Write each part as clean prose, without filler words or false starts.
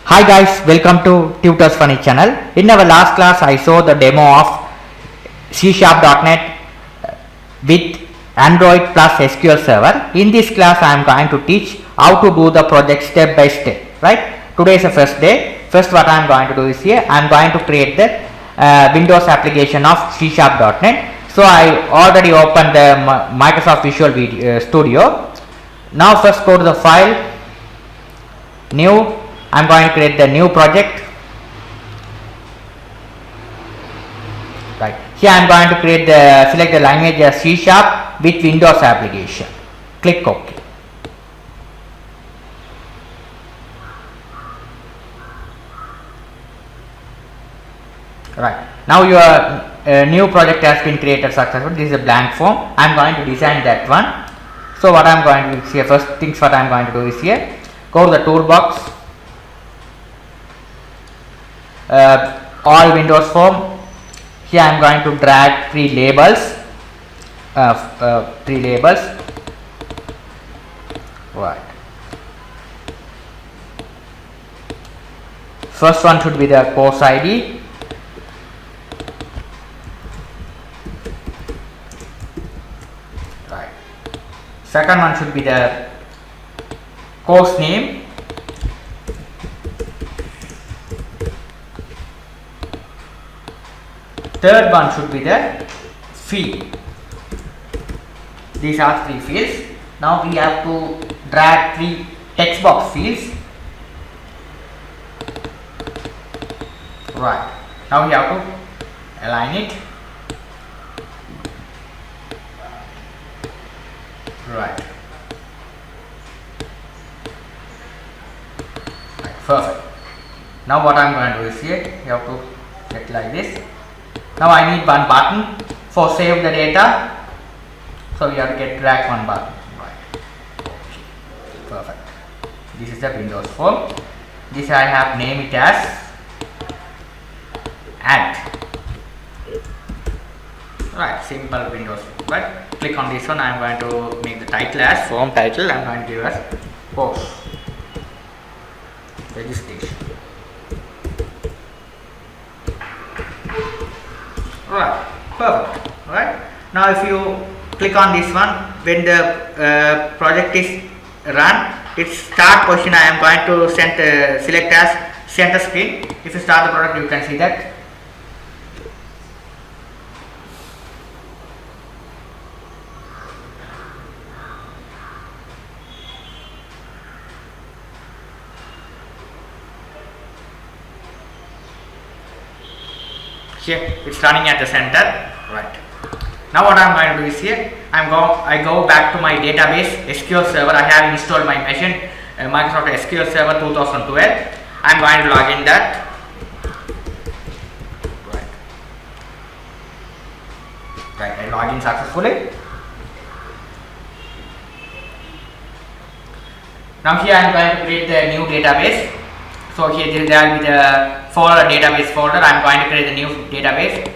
Hi guys, welcome to Tutors Funny channel. In our last class I saw the demo of C#.NET with Android plus SQL Server. In this class I am going to teach how to do the project step by step. Right? Today is the first day. First what I am going to do is here I am going to create the Windows application of C#.NET. So I already opened the Microsoft Visual Studio. Now first go to the file, new. I am going to create the new project. Right. Here I am going to select the language as C# with Windows application. Click OK. Right. Now your new project has been created successfully. This is a blank form. I am going to design that one. So what I am going to do is here, first things what I am going to do is here, go to the toolbox, all Windows form. Here I am going to drag three labels. Right. First one should be the course ID. Right. Second one should be the course name. Third one should be the field. These are three fields. Now we have to drag three text box fields. Right. Now we have to align it. Right. Perfect. Now what I am going to do is here, you have to set like this. Now I need one button for save the data. So we have to drag one button. Right. Okay. Perfect. This is the Windows form. This I have named it as add. Right. Simple Windows form. Right. Click on this one. I am going to make the title as form title. I am going to give as course registration. Right, perfect. Right. Now if you click on this one, when the project is run, its start position I am going to select as center screen. If you start the product, you can see that. Here it's running at the center. Right. Now what I am going to do is here I go back to my database SQL Server. I have installed my machine Microsoft SQL Server 2012. I am going to log in that. Right. Right. I log in successfully. Now here I am going to create the new database. So here there will be the database folder. I am going to create the new database.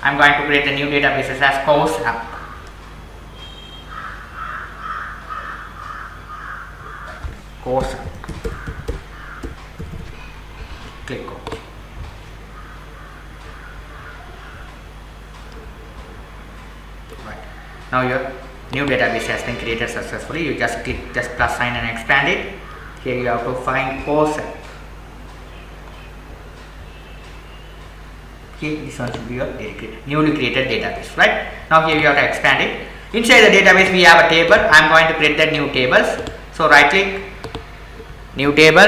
I am going to create the new database as course app. Course app. Click OK. Right. Now your new database has been created successfully. You just click plus sign and expand it. Here you have to find course app. This one should be your newly created database. Right. Now here you have to expand it. Inside the database we have a table. I am going to create the new tables. So right click, new table.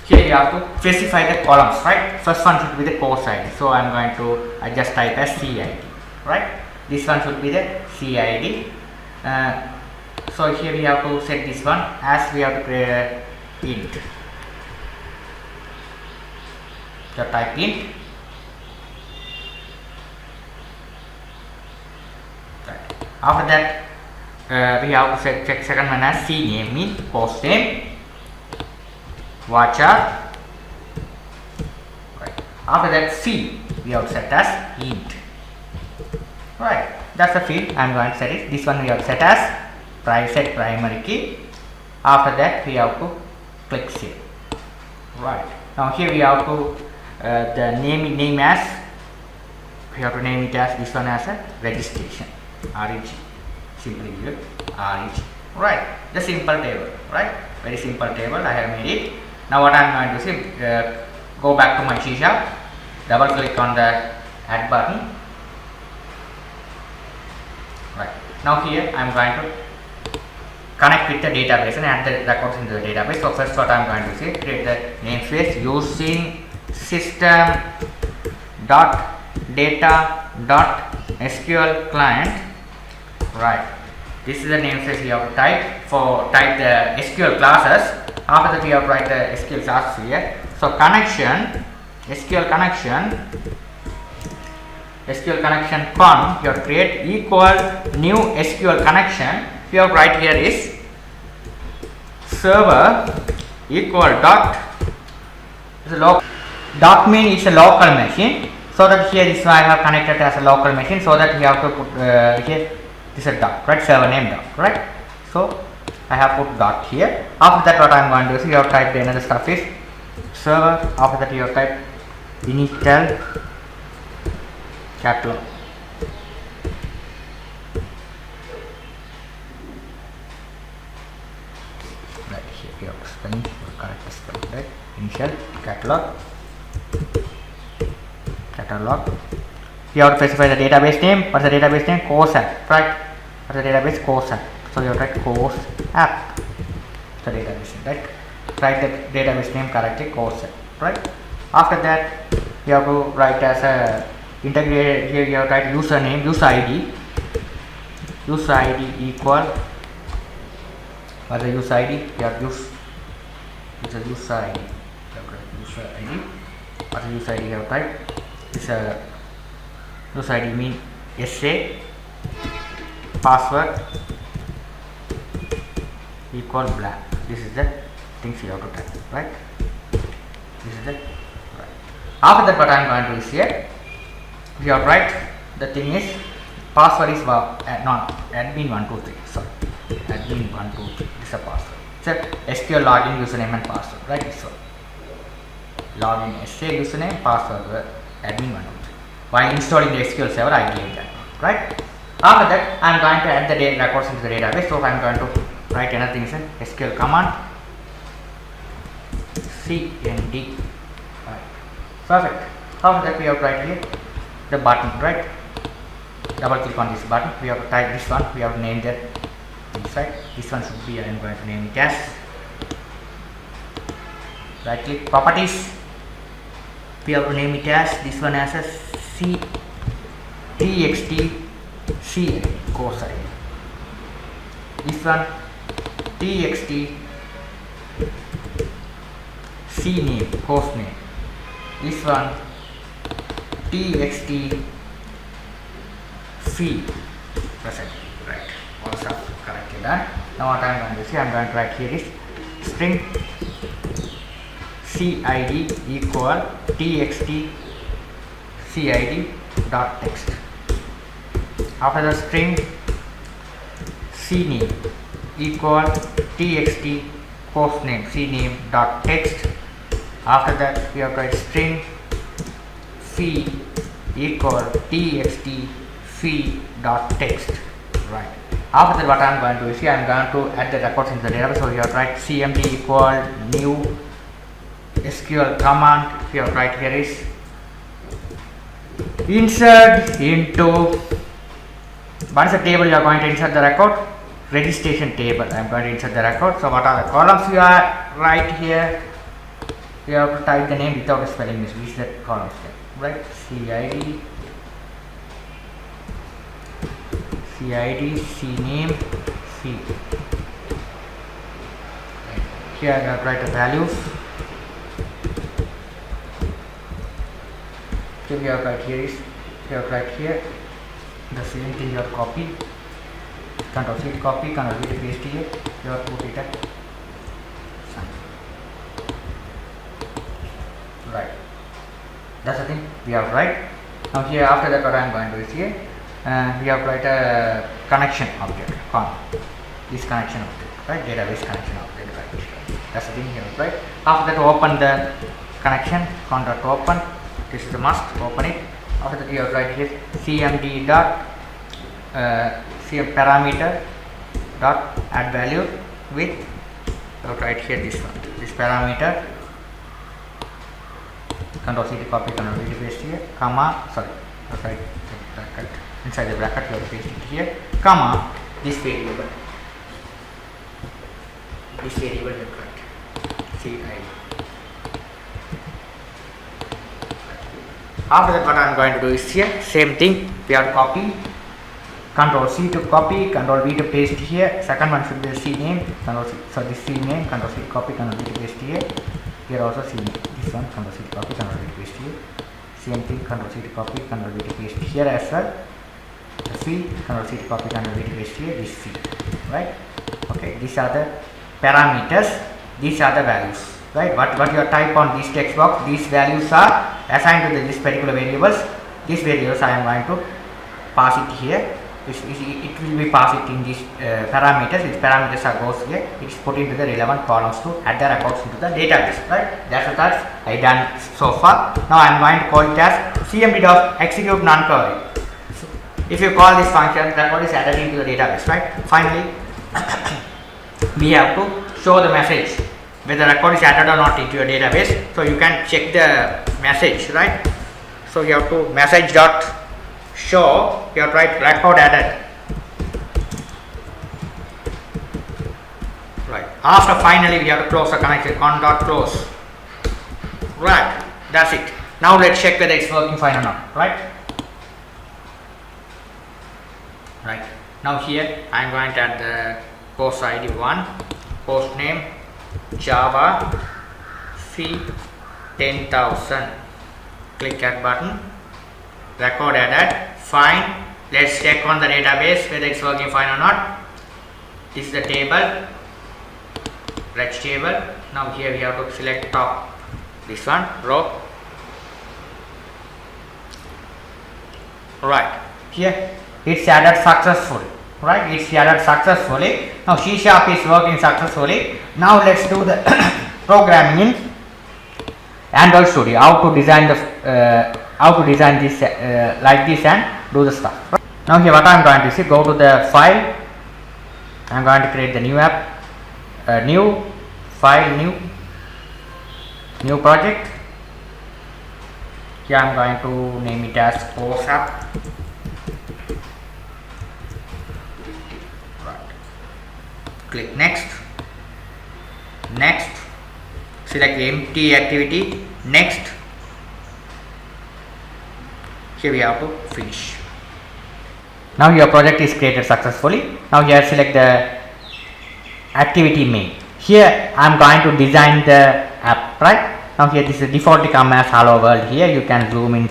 Here you have to specify the columns. Right. First one should be the course ID. So I am going to just type as CID. Right. This one should be the CID. So here we have to set this one as we have to create int. Type in. Right. After that we have to set second one as C name, means course name, varchar. Right. After that field we have to set as int. Right. That's the field I am going to set it. This one we have set as set primary key. After that we have to click save. Right, now here we have to the name as, we have to name it as this one as a registration, REG, simply give it REG. Right, the simple table, right, very simple table I have made it. Now what I am going to see, go back to my C#, double click on the add button. Right, now here I am going to connect with the database and add the records into the database. So first what I am going to say, create the namespace using system.data.sql client. Right, this is the namespace you have to type the SQL classes. After that we have to write the SQL classes here. So connection, SQL connection con, you have to create equal new SQL connection. You have to write here is server equal dot, dot mean it's a local machine, so that here this one I have connected as a local machine, so that you have to put here this is a dot, right, server name dot, right. So I have put dot here. After that what I am going to do is you have typed another stuff is server. After that you have typed initial catalog. Right, here you have to spelling, correct spelling, right, initial catalog. You have to specify the database name. What's the database name? Course app, right? What's the database? Course app. So you have to write course app, the database name, right? Write the database name correctly, course app, right? After that you have to write as a integrated, here you have to write username, user ID equal, what's the user ID? You have use, it's a user ID, user ID. What's the user ID you have to type? It's a user ID mean SA, password equal blank. This is the things you have to type, right? This is the right. After that what I am going to do is here, you have to write the thing is password is not admin123, sorry, admin123 is a password. It's a SQL login username and password, right? This one, login SA username, password admin123. While installing the SQL Server I gave that, right? After that I am going to add the records into the database. So I am going to write another thing is an SQL command cmd, right, perfect. After that we have to write here the button, right, double click on this button, we have to type this one, we have to name that inside. This one should be, I am going to name it as, right click properties, we have to name it as this one as a txt c course ID, this one txt c name, host name, this one txt fee present, right, all stuff correctly done. Now what I am going to see, I am going to write here is string cid equal txt cid dot text. After the string cname equal txt post name cname dot text. After that we have to write string fee equal txt fee dot text, right. After that what I am going to do is I am going to add the records into the database. So you have to write cmd equal new SQL command, you have to write here is insert into, what is the table you are going to insert the record? Registration table. I am going to insert the record. So what are the columns you are right here? You have to type the name without a spelling mistake. This is the columns here, right? CID, CNAME, C. Here I have to write the values. So we have right here is, you have right here the same thing you have copied, Ctrl C copy, Ctrl V paste here, you have put it at sign, right, that's the thing we have right. Now here after that what I am going to do is here we have to write a connection object, con, this connection object, right? Database connection update, right? That's the thing here, right? After that, open the connection, contact open. This is the must, open it. After that, you have write here cmd dot cm parameter dot add value with, you have write here this one, this parameter. Control C to copy, Control V to paste here, comma, sorry, right, bracket, inside the bracket you have to paste it here, comma, this variable you have write, CI. After that, what I am going to do is here, same thing, we have to copy, Control C to copy, Control V to paste here, second one should be the C name, Control C, so this C name, Control C to copy, Control V to paste here. Here also C name, this one, Control C to copy, Control V to paste here. Same thing, Control C to copy, Control V to paste here as well. The C, Control C to copy, Control V to paste here, this C, right? Okay, these are the parameters, these are the values, right? What you type on this text box, these values are assigned to this particular variables. These variables I am going to pass it here. It will be passed in these parameters. These parameters are goes here. It is put into the relevant columns to add the records into the database, right? That's what I done so far. Now I am going to call it as cmd.execute non-query. So if you call this function, record is added into the database, right? Finally, we have to show the message whether the record is added or not into your database. So you can check the message, right? So you have to message dot show, you have to write record added, right? After finally we have to close the connection, on dot close, right? That's it. Now let's check whether it's working fine or not, right? Right, now here I am going to add the post ID 1, post name Java C 10,000, click add button, record added, fine. Let's check on the database whether it's working fine or not. This is the table, reg table. Now here we have to select top, this one, row. Right, here it's added successfully, right? It's added successfully. Now C# is working successfully. Now let's do the programming in Android Studio. How to design the this like this and do the stuff. Right? Now here what I am going to see, go to the file. I am going to create the new app, new file, new project. Here I am going to name it as post app. Right. Click next. Next. Select empty activity. Next. Here we have to finish. Now your project is created successfully. Now here select the activity main. Here I am going to design the app, right? Now here this is default come as hello world. Here you can zoom in,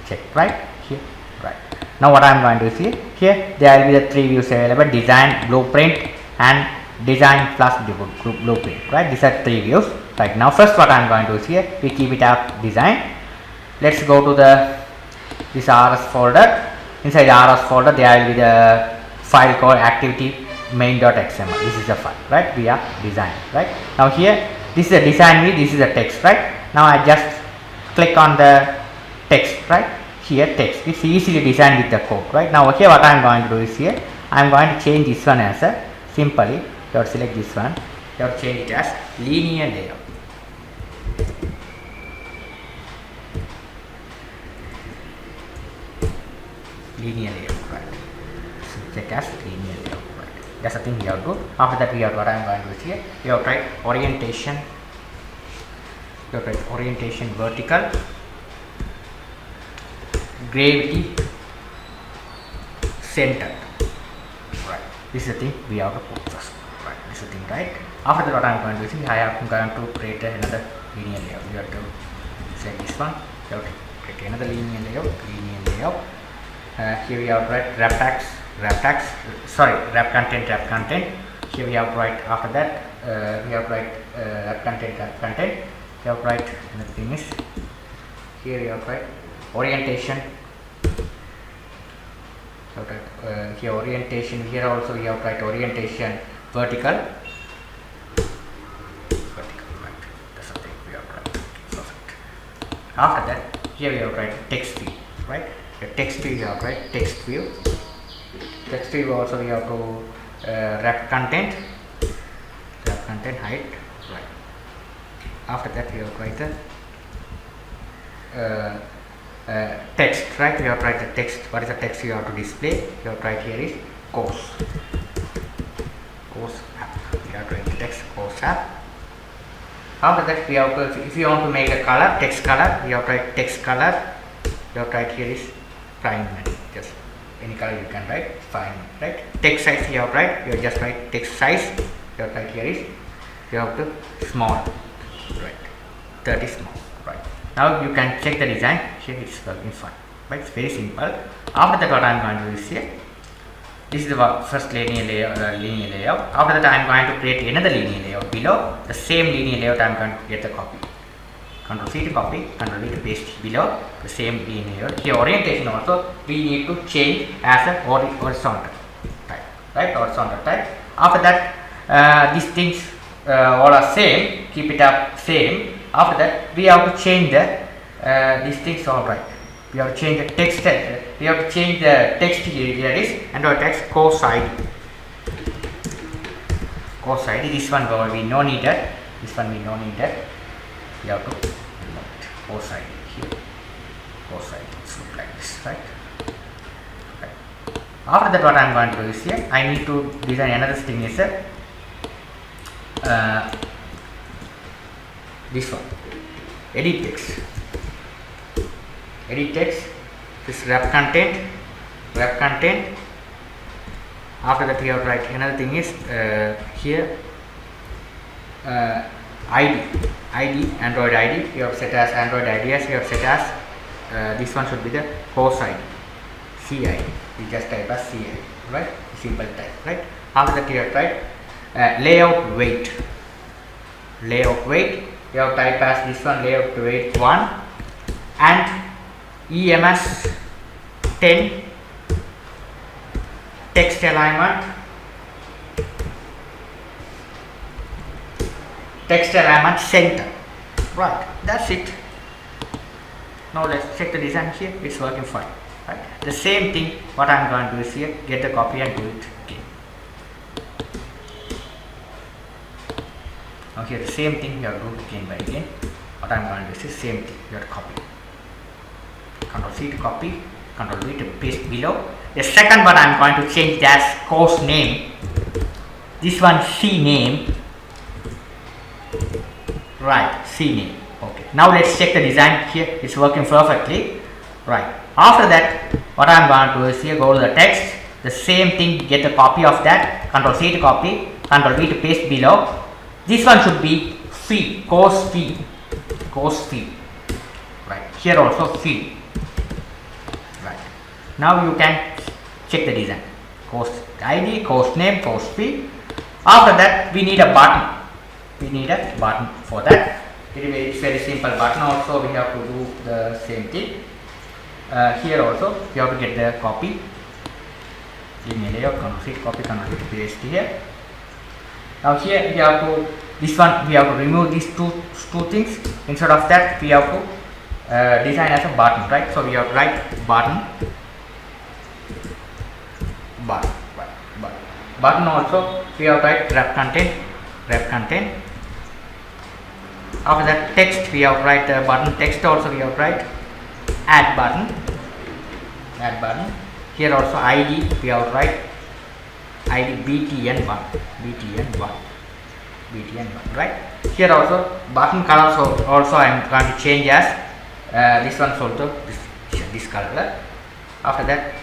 check, right? Here, right. Now what I am going to see here, there will be the three views available: design, blueprint, and design plus blueprint, right? These are three views. Right now, first what I am going to see here, we keep it up design. Let's go to this RS folder. Inside the RS folder there will be the file called activity main.xml. This is the file, right? We are design, right? Now here this is the design view, this is the text, right? Now I just click on the text, right? Here text, it's easily designed with the code, right? Now okay, what I am going to do is here, I am going to change this one as a, simply you have to select this one, you have to change it as linear layout. Linear layout, right? So check as linear layout, right? That's the thing we have to do. After that, we have what I am going to do is here. You have to write orientation. You have to write orientation vertical, gravity center. Right. This is the thing we have to put first. Right. This is the thing, right? After that, what I am going to do is I am going to create another linear layout. You have to select this one. You have to create another linear layout. Here we have to write wrap content. Here we have to write, after that we have to write wrap content. You have to write another thing is, here you have to write orientation. So here orientation, here also you have to write orientation vertical, right. That's something we have to write. Perfect. After that, here we have to write text view, right? The text view you have to write text view. Text view also we have to wrap content height, right. After that we have to write the text, right? We have to write the text. What is the text you have to display? You have to write here is course app. You have to write the text course app. After that we have to, if you want to make a color, text color, you have to write text color. You have to write here is primary, just any color you can write, fine, right? Text size you have to write, you just write text size. You have to write here is, you have to small, right? 30 small, right? Now you can check the design. Here it's working fine, right? It's very simple. After that, what I am going to do is here. This is the first linear layout. After that, I am going to create another linear layout below. The same linear layout I am going to get the copy. Control C to copy, Control V to paste below the same linear layout. Here orientation also we need to change as a horizontal type, right? Horizontal type. After that, these things all are same. Keep it up same. After that, we have to change the these things all right. We have to change the text. We have to change the text here is Android text course ID. Course ID. This one we no need that. This one we no need that. We have to course ID here. Course ID. It's look like this, right? After that, what I am going to do is here. I need to design another thing is this one, edit text. This wrap content. After that, we have to write another thing is here ID Android ID. You have set as Android ID as you have set as this one should be the course ID, CID. We just type as CID, right? Simple type, right? After that, you have to write layout weight. You have type as this one layout weight 1 and EMS 10 text alignment center, right? That's it. Now let's check the design here. It's working fine, right? The same thing what I'm going to do is here, get the copy and do it again. Now here the same thing you have to do again by again. What I'm going to do is the same thing. You have to copy. Control C to copy, Control V to paste below. The second one I'm going to change that course name. This one C name. Right, C name. Okay. Now let's check the design here. It's working perfectly. Right. After that, what I'm going to do is here go to the text. The same thing, get the copy of that. Control C to copy, Control V to paste below. This one should be fee, course fee. Right. Here also fee. Right. Now you can check the design. Course ID, course name, course fee. After that, we need a button. For that. It's very simple button. Also, we have to do the same thing. Here also, you have to get the copy. Linear layout, Control C, copy, Control V to paste here. Now here we have to, this one we have to remove these two things. Instead of that, we have to design as a button, right? So we have to write button. Button also we have to write wrap content. After that, text we have to write button text. Also we have to write add button. Here also ID we have to write ID BTN1, right? Here also button color also I am going to change as this one also this color. After that,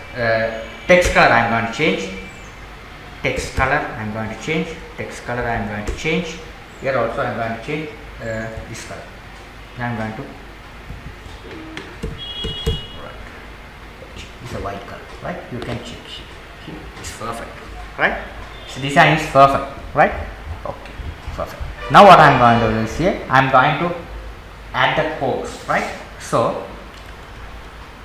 text color I am going to change. Text color I am going to change. Here also I am going to change this color. I am going to it's a white color, right? You can check here. It's perfect, right? So design is perfect, right? Okay, perfect. Now what I am going to do is here I am going to add the course, right? So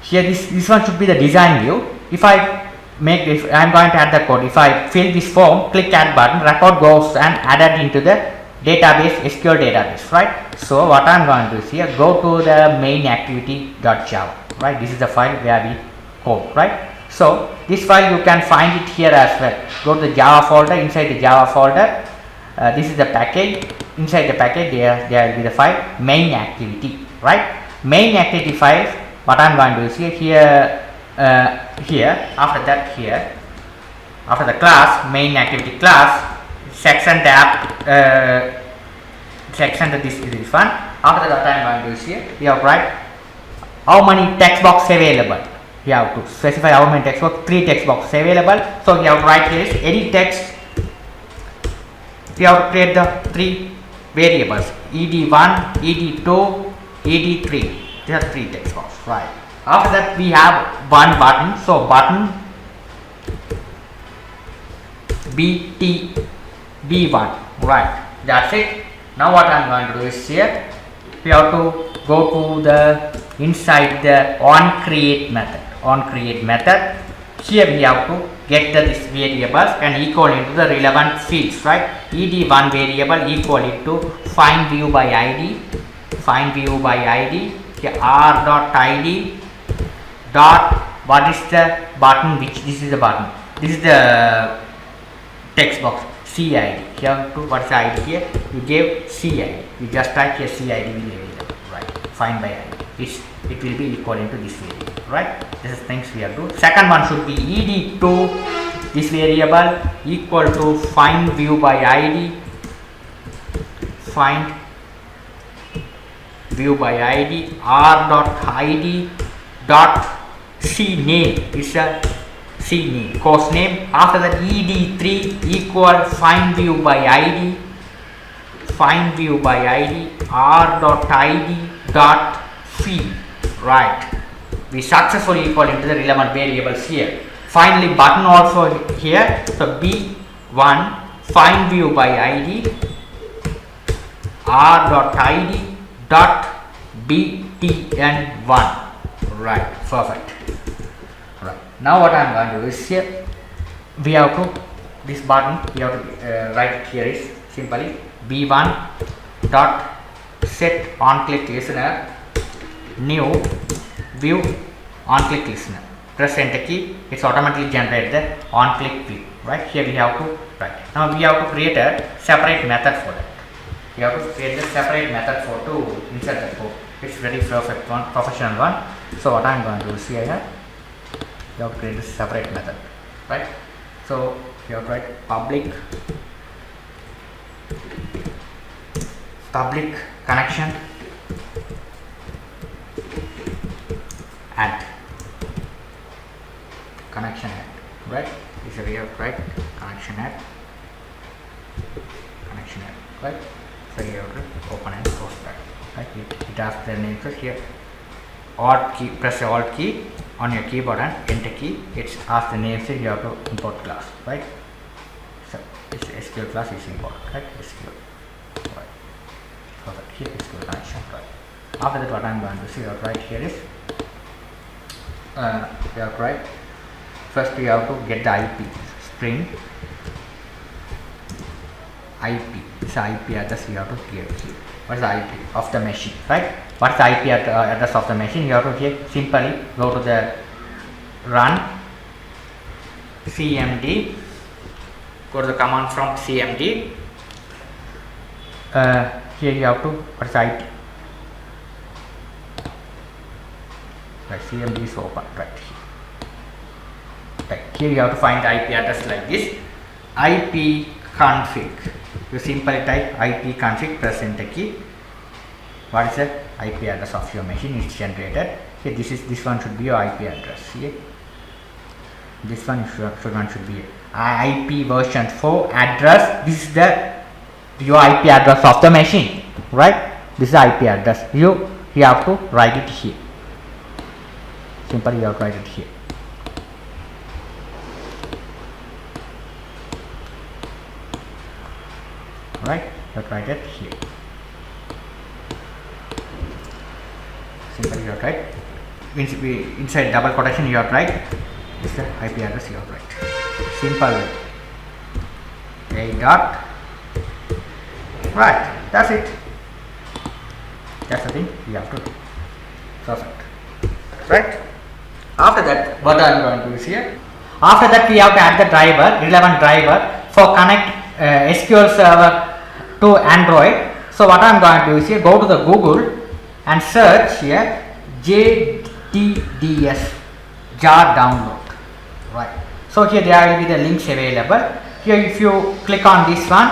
here this one should be the design view. If I make if I am going to add the code. If I fill this form, click add button, record goes and added into the database, SQL database, right? So what I am going to do is here, go to the main activity.java, right? This is the file where we code, right? So this file you can find it here as well. Go to the Java folder. Inside the Java folder, this is the package. Inside the package there will be the file main activity, right? Main activity file. What I am going to do is here after that here, after the class main activity class section tab section this one. After that, what I am going to do is here we have write how many text box available. You have to specify how many text box. 3 text boxes available. So we have to write here is any text. We have to create the 3 variables ed1, ed2, ed3. These are 3 text boxes, right? After that we have one button. So button b1, right? That's it. Now what I am going to do is here we have to go to the inside the onCreate method. Here we have to get this variables and equal into the relevant fields, right? ed1 variable equal into find view by id, here r.id dot what is the button, which this is the button, this is the text box CID. Here to what's the ID here? You gave CID. You just type here CID will be available, right? Find by ID, which it will be equal into this variable, right? This is things we have to do. Second one should be ed2, this variable equal to find view by ID, find view by ID r.id dot c name is a C name, course name. After that ed3 equal find view by ID r.id dot field, right? We successfully equal into the relevant variables here. Finally button also here. So b1 find view by ID r.id dot btn1, right? Perfect. Right. Now what I am going to do is here we have to this button we have to write here is simply b1 dot set on click listener new view on click listener. Press enter key, it's automatically generate the on click view, right? Here we have to write. Now we have to create a separate method for that. We have to create a separate method for to insert the code. It's very perfect one, professional one. So what I am going to do is here you have to create a separate method, right? So you have to write public connection add, right? This is we have to write connection add, right? So you have to open and close that, right? It asks the name. So here Alt key, press the Alt key on your keyboard and enter key. It's asked the name, so you have to import class, right? So this SQL class is import, right? SQL, right? Perfect. Here SQL connection, right? After that, what I'm going to see right here is we have to write first we have to get the IP string IP. This IP address you have to give here. What is the IP of the machine, right? What's the IP address of the machine? You have to here simply go to the run cmd, go to the command from cmd. Here you have to what's the IP? Right, cmd is open right here. Right, here you have to find the IP address like this. IP config. You simply type IP config, press enter key. What is the IP address of your machine is generated. Here this one should be your IP address. Here this one should be IP version 4 address. This is your IP address of the machine, right? This is the IP address. You have to write it here. Simply you have to write it here. Right, you have to write it here. Simply you have to write inside double quotation you have to write This is the IP address you have to write. Simple. A dot. Right. That's it. That's the thing you have to do. Perfect. Right. After that, what I am going to do is here. After that, we have to add the driver, relevant driver for connect SQL Server to Android. So what I am going to do is here, go to the Google and search here JTDS jar download. Right. So here there will be the links available. Here if you click on this one,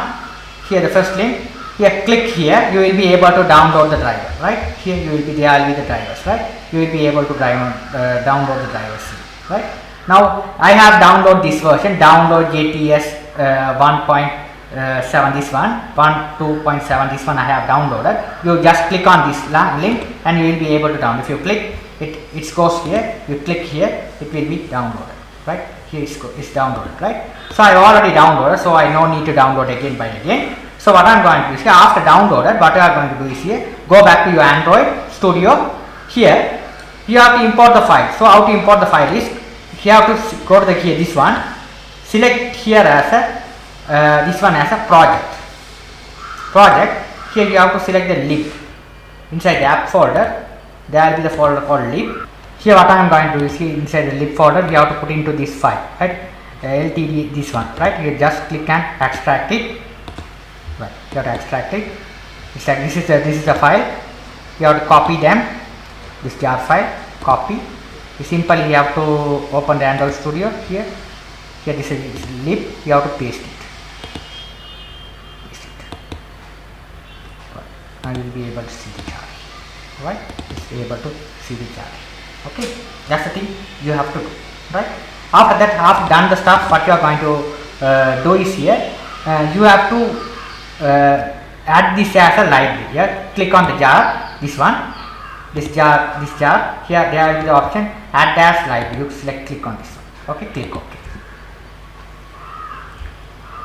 here the first link, here click here, you will be able to download the driver. Right. Here you will be, there will be the drivers. Right. You will be able to download the drivers. Right. Now I have downloaded this version, download JTS 1.7 this one, 1.2.7 this one I have downloaded. You just click on this link and you will be able to download. If you click it goes here, you click here, it will be downloaded. Right, here it's downloaded. Right, so I already downloaded, so I no need to download again by again. So what I am going to do is here, after downloaded, what I am going to do is here, go back to your Android Studio. Here you have to import the file. So how to import the file is, you have to go to the here, this one, select here as a this one as a project. Here you have to select the lib. Inside the app folder, there will be the folder called lib. Here what I am going to do is here, inside the lib folder, you have to put into this file, right? LTD, this one, right? You just click and extract it. Right, you have to extract it. It's like this is the file. You have to copy them. This jar file, copy. Simply you have to open the Android Studio here. Here this is lib. You have to paste it. And you will be able to see the chart. Right? It's able to see the chart. Okay, that's the thing you have to do. Right? After that, after done the stuff, what you are going to do is here, you have to add this as a library. Here, click on the jar, this one, this jar. Here there will be the option add as library. You select, click on this one. Okay, click OK.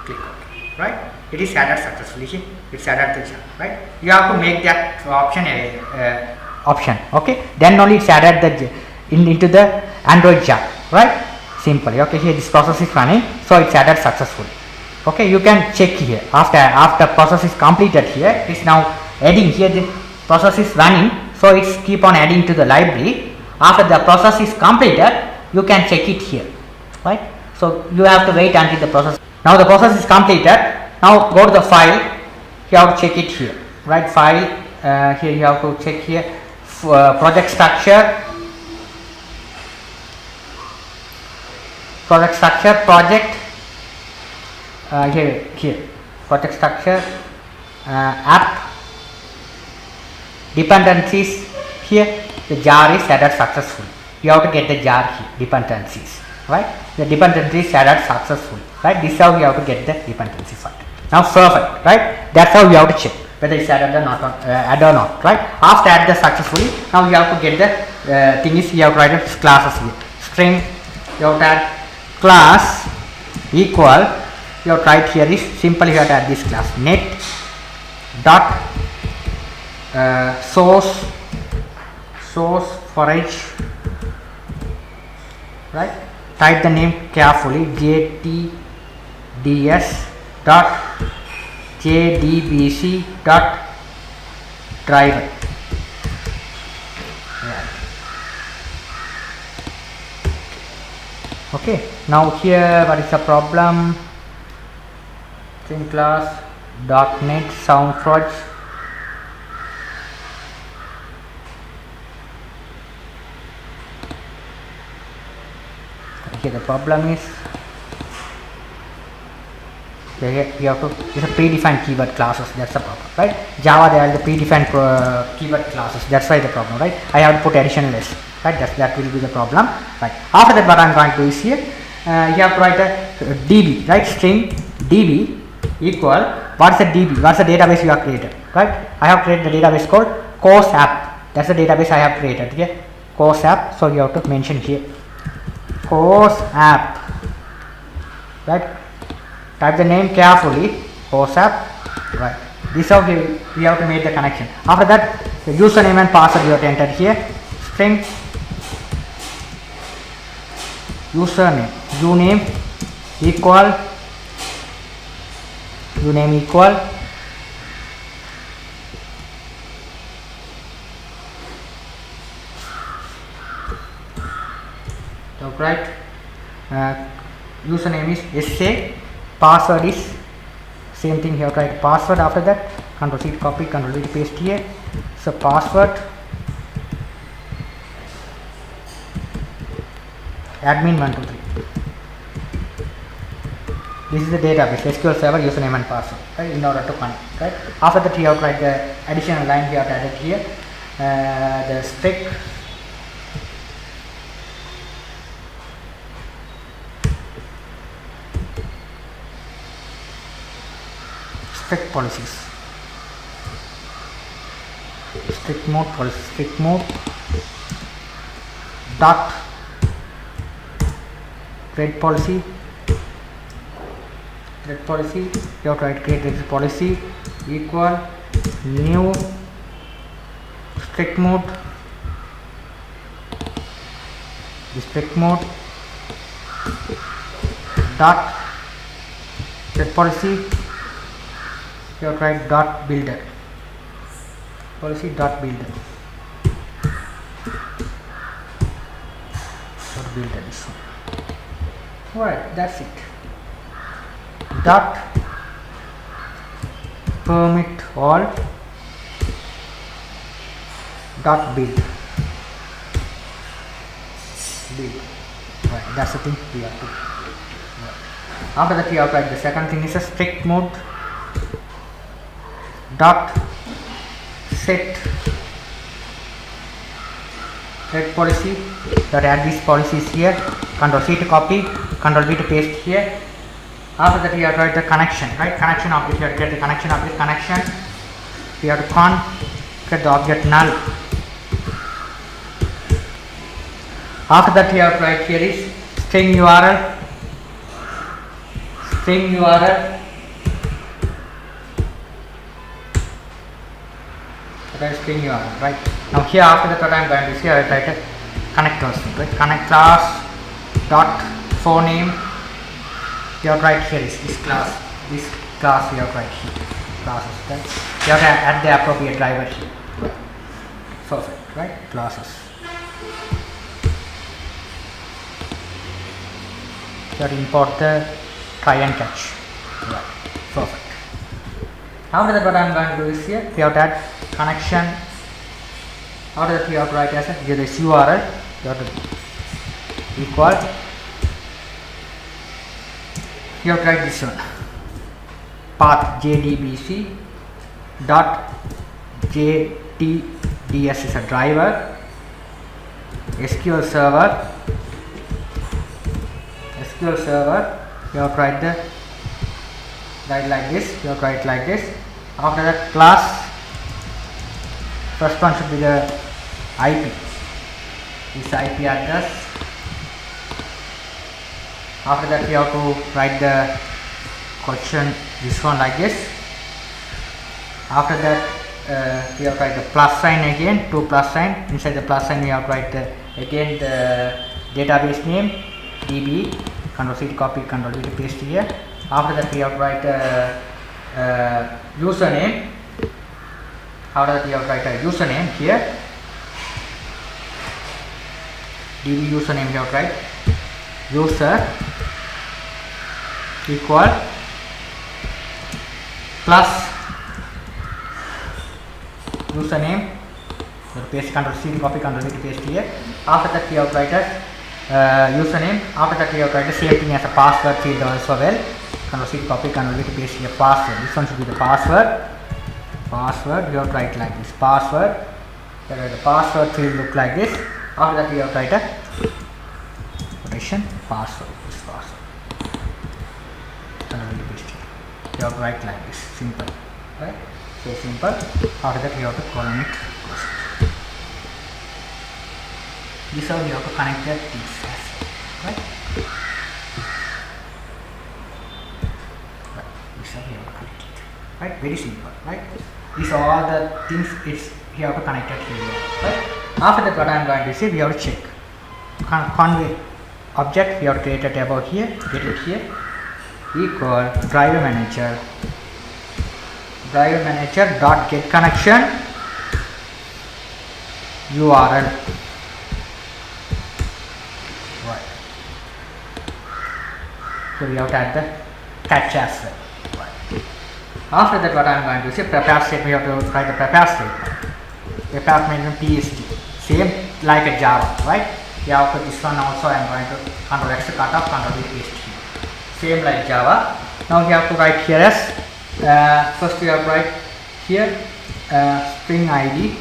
Click OK. Right? It is added successfully. See, it's added the jar. Right? You have to make that option option. Okay, then only it's added the into the Android jar. Right? Simply. Okay, here this process is running, so it's added successfully. Okay, you can check here after process is completed. Here it's now adding. Here the process is running, so it's keep on adding to the library. After the process is completed, you can check it here. Right? So you have to wait until the process. Now the process is completed. Now go to the file. You have to check it here. Right? File. Here you have to check here. Project structure. Project here project structure, app, dependencies. Here the jar is added successfully. You have to get the jar here, dependencies. Right? The dependencies added successfully. Right? This is how you have to get the dependency file. Now perfect. Right? That's how you have to check whether it's added or not. Right? After add the successfully, now you have to get the thing is you have to write the classes here. String, you have to add class equal, you have to write here is simple, you have to add this class net dot source for each. Right? Type the name carefully, JTDS dot JDBC dot driver. Right. Okay, now here what is the problem? String class .NET SoundForge. Here the problem is here you have to, it's a predefined keyword classes, that's the problem. Right? Java there are the predefined keyword classes, that's why the problem. Right? I have to put additional list. Right? That will be the problem. Right? After that, what I am going to do is here, you have to write a DB, right? String DB equal, what is the DB? What is the database you have created? Right? I have created the database called course app. That's the database I have created here. Course app. So you have to mention here course app. Right? Type the name carefully. Course app. Right? This is how we have to make the connection. After that, the username and password you have to enter here. String username, uname equal so right, username is SA, password is same thing here, write password. After that Control C copy, Control V paste here. So password admin 123. This is the database, SQL Server, username and password, right, in order to connect, right. After that you have to write the additional line we have added here, the strict policies, strict mode policy, strict mode dot create policy, you have to write create exit policy equal new strict mode dot create policy, you have to write dot builder policy dot builder this one. Alright, that's it. Dot permit all dot build. Right, that's the thing we have to. After that we have to write the second thing is a strict mode dot set policy, that add these policies here, Control C to copy, Control V to paste here. After that we have to write the connection, right, connection object, you have to get the connection object, connection, we have to get the object null. After that we have to write here is string URL that is string URL, right. Now here after that what I am going to see, I will write a connectors, right, connect class dot phone name, you have to write here is this class you have to write here classes, right, you have to add the appropriate driver here, perfect, right, classes, you have to import the try and catch, right, perfect. After that what I am going to do is here we have to add connection. After that we have to write as here this URL, you have to equal, you have to write this one path jdbc dot jtds is a driver, SQL server you have to write like this, you have to write like this. After that class, first one should be the IP, this IP address. After that we have to write the question, this one like this. After that we have to write the plus sign again, 2 plus sign, inside the plus sign we have to write again the database name db, Control C to copy, Control V to paste here. After that we have to write username. After that we have to write a username here, db username you have to write user equal plus username, so paste, Control C to copy, Control V to paste here. After that we have to write a username. After that we have to write the same thing as a password field also well, Control C to copy, Control V to paste here password, this one should be the password, you have to write like this password, the password field look like this. After that we have to write a quotation password, this password, Control V to paste here, you have to write like this, simple, right, so simple. After that we have to colon it, this is how you have to connect the things, right, this is how you have to connect it, right, very simple, right. These are all the things it's you have to connect it here, right. After that what I am going to say, we have to check object we have created a table here, get it here, equal driver manager dot get connection URL. Right. So we have to add the catch as well. Right. After that, what I am going to say, prepare statement, we have to write the prepare statement. Prepare statement PST, same like a Java, right? Yeah, after this one also I am going to Ctrl X to cut off, Ctrl V paste here. Same like Java. Now we have to write here as first we have to write here string ID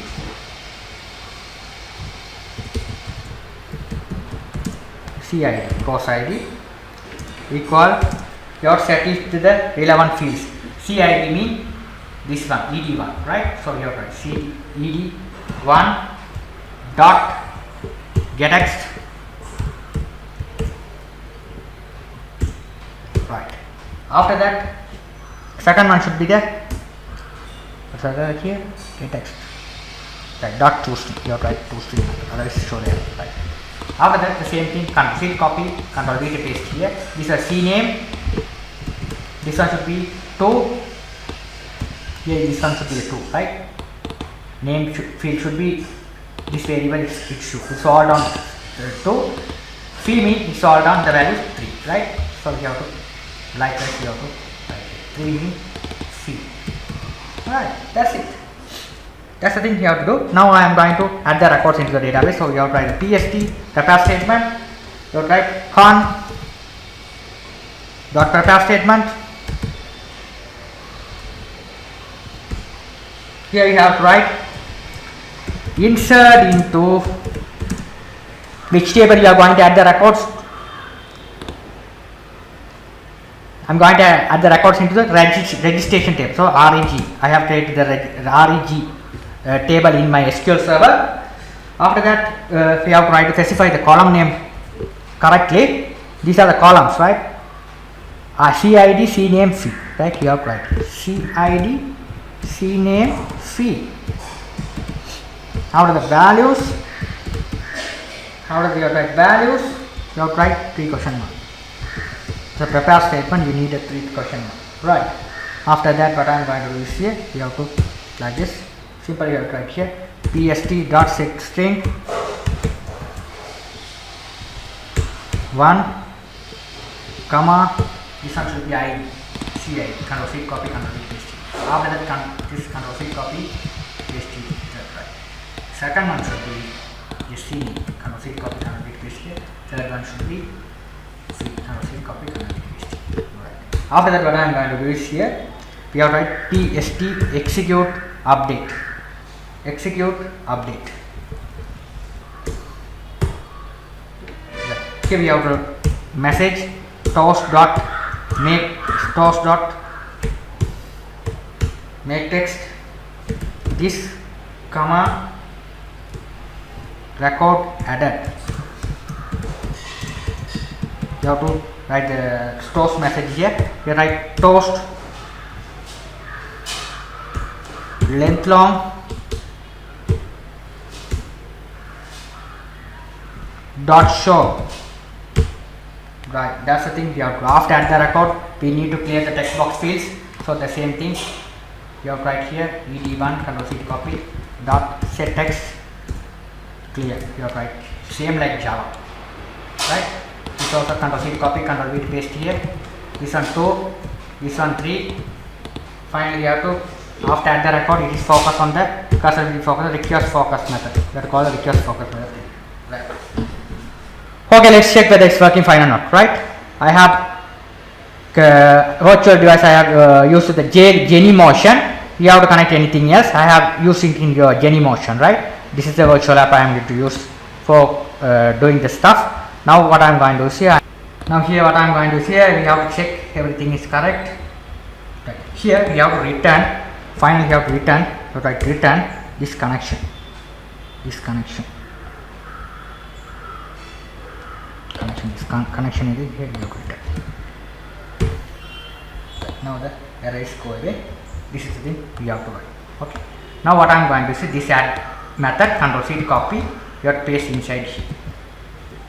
CID course ID equal your set it to the relevant fields. CID mean this one ED1, right? So we have to write ED1 dot getText, right. After that, second one should be there. What's here? GetText, right? Dot toString. You have to write toString. Otherwise, show there, right? After that, the same thing. Control C copy, Control V to paste here. This is C name. This one should be 2. Here, this one should be a 2, right? Name field should be this variable. It's all down 2. Fee mean it's all down the value 3, right? So we have to likewise we have to write 3 mean fee. Alright, that's it. That's the thing you have to do. Now I am going to add the records into the database. So you have to write the PST prepare statement. You have to write con dot prepare statement. Here you have to write insert into which table you are going to add the records. I am going to add the records into the registration table. So REG, I have created the REG table in my SQL Server. After that, we have to try to specify the column name correctly. These are the columns, right? CID, CNAME, fee, right? You have to write CID, CNAME, fee. Out of the values, out of the write values, you have to write 3 question mark. So prepare statement, you need a 3 question mark, right? After that, what I am going to do is here, you have to like this. Simple, you have to write here PST dot set string 1, comma, this one should be ID, CID, Control C copy, Control V paste. After that, this Control C copy, paste it, right? Second one should be the C, Control C copy, Control V paste here. Third one should be C, Control C copy, Control V paste. Right. After that, what I am going to do is here, we have to write PST execute update. Execute update. Here we have to message toast dot make text this comma record added. You have to write the toast message here. You write toast length long dot show. Right, that's the thing we have to. After add the record, we need to clear the text box fields. So the same thing you have to write here ed1 Control C copy dot set text clear. You have to write same like Java, right? This also Control C copy, Control V paste here. This one 2, this one 3. Finally, you have to after add the record, it is focus on the cursor will focus on the request focus method. That called the request focus method. Right. Okay, let's check whether it's working fine or not, right? I have virtual device, I have used the Genymotion. You have to connect anything else. I have used it in your Genymotion, right? This is the virtual app I am going to use for doing the stuff. Now what I am going to do is here. Now here what I am going to do is here, we have to check everything is correct. Right. Here we have to return. Finally, we have to return. So write return this connection. This connection. Connection is here. We have to return. Right. Now the error is go away. This is the thing we have to write. Okay. Now what I am going to say, this add method Control C to copy. You have to paste inside here.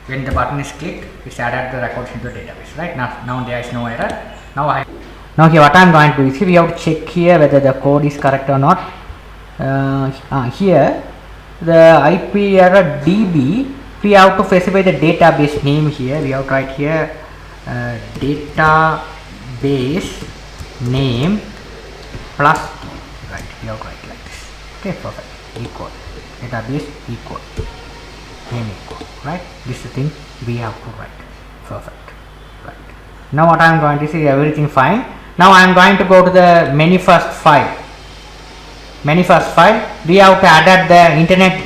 when the button is clicked, it's added the records into the database, right? Now there is no error. Now here what I am going to do is we have to check here whether the code is correct or not. Here the IP error DB, we have to specify the database name here. We have to write here database name plus T, right? We have to write like this. Okay, perfect. Equal database equal name equal, right? This is the thing we have to write. Perfect, right? Now what I am going to see, everything fine. Now I am going to go to the manifest file. Manifest file, we have to add the internet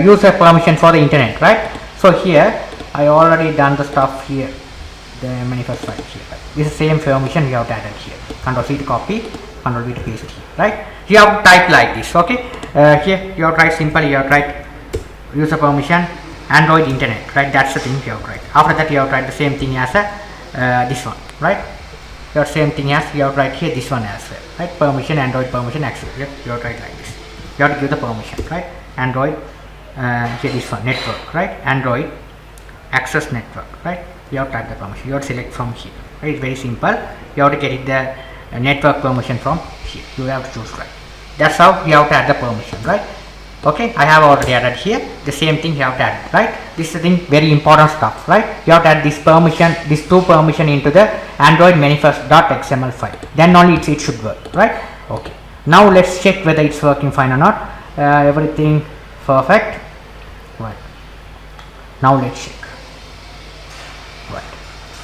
user permission for the internet, right? So here I already done the stuff here, the manifest file here. Right? This is the same permission we have to add it here. Control C to copy, Control V to paste it here, right? You have to type like this, okay? Here you have to write simple, you have to write user permission Android internet, right? That's the thing you have to write. After that you have to write the same thing as this one, right? Your same thing as you have to write here this one as well, right? Permission Android permission access, you have to write like this. You have to give the permission, right? Android here this one network, right? Android access network, right? You have to type the permission. You have to select from here, right? It's very simple. You have to get it the network permission from here. You have to choose, right? That's how you have to add the permission, right? Okay, I have already added here. The same thing you have to add, right? This is the thing, very important stuff, right? You have to add this permission, this two permission into the Android manifest.xml file. Then only it should work, right? Okay. Now let's check whether it's working fine or not. Everything perfect, right? Now let's check, right?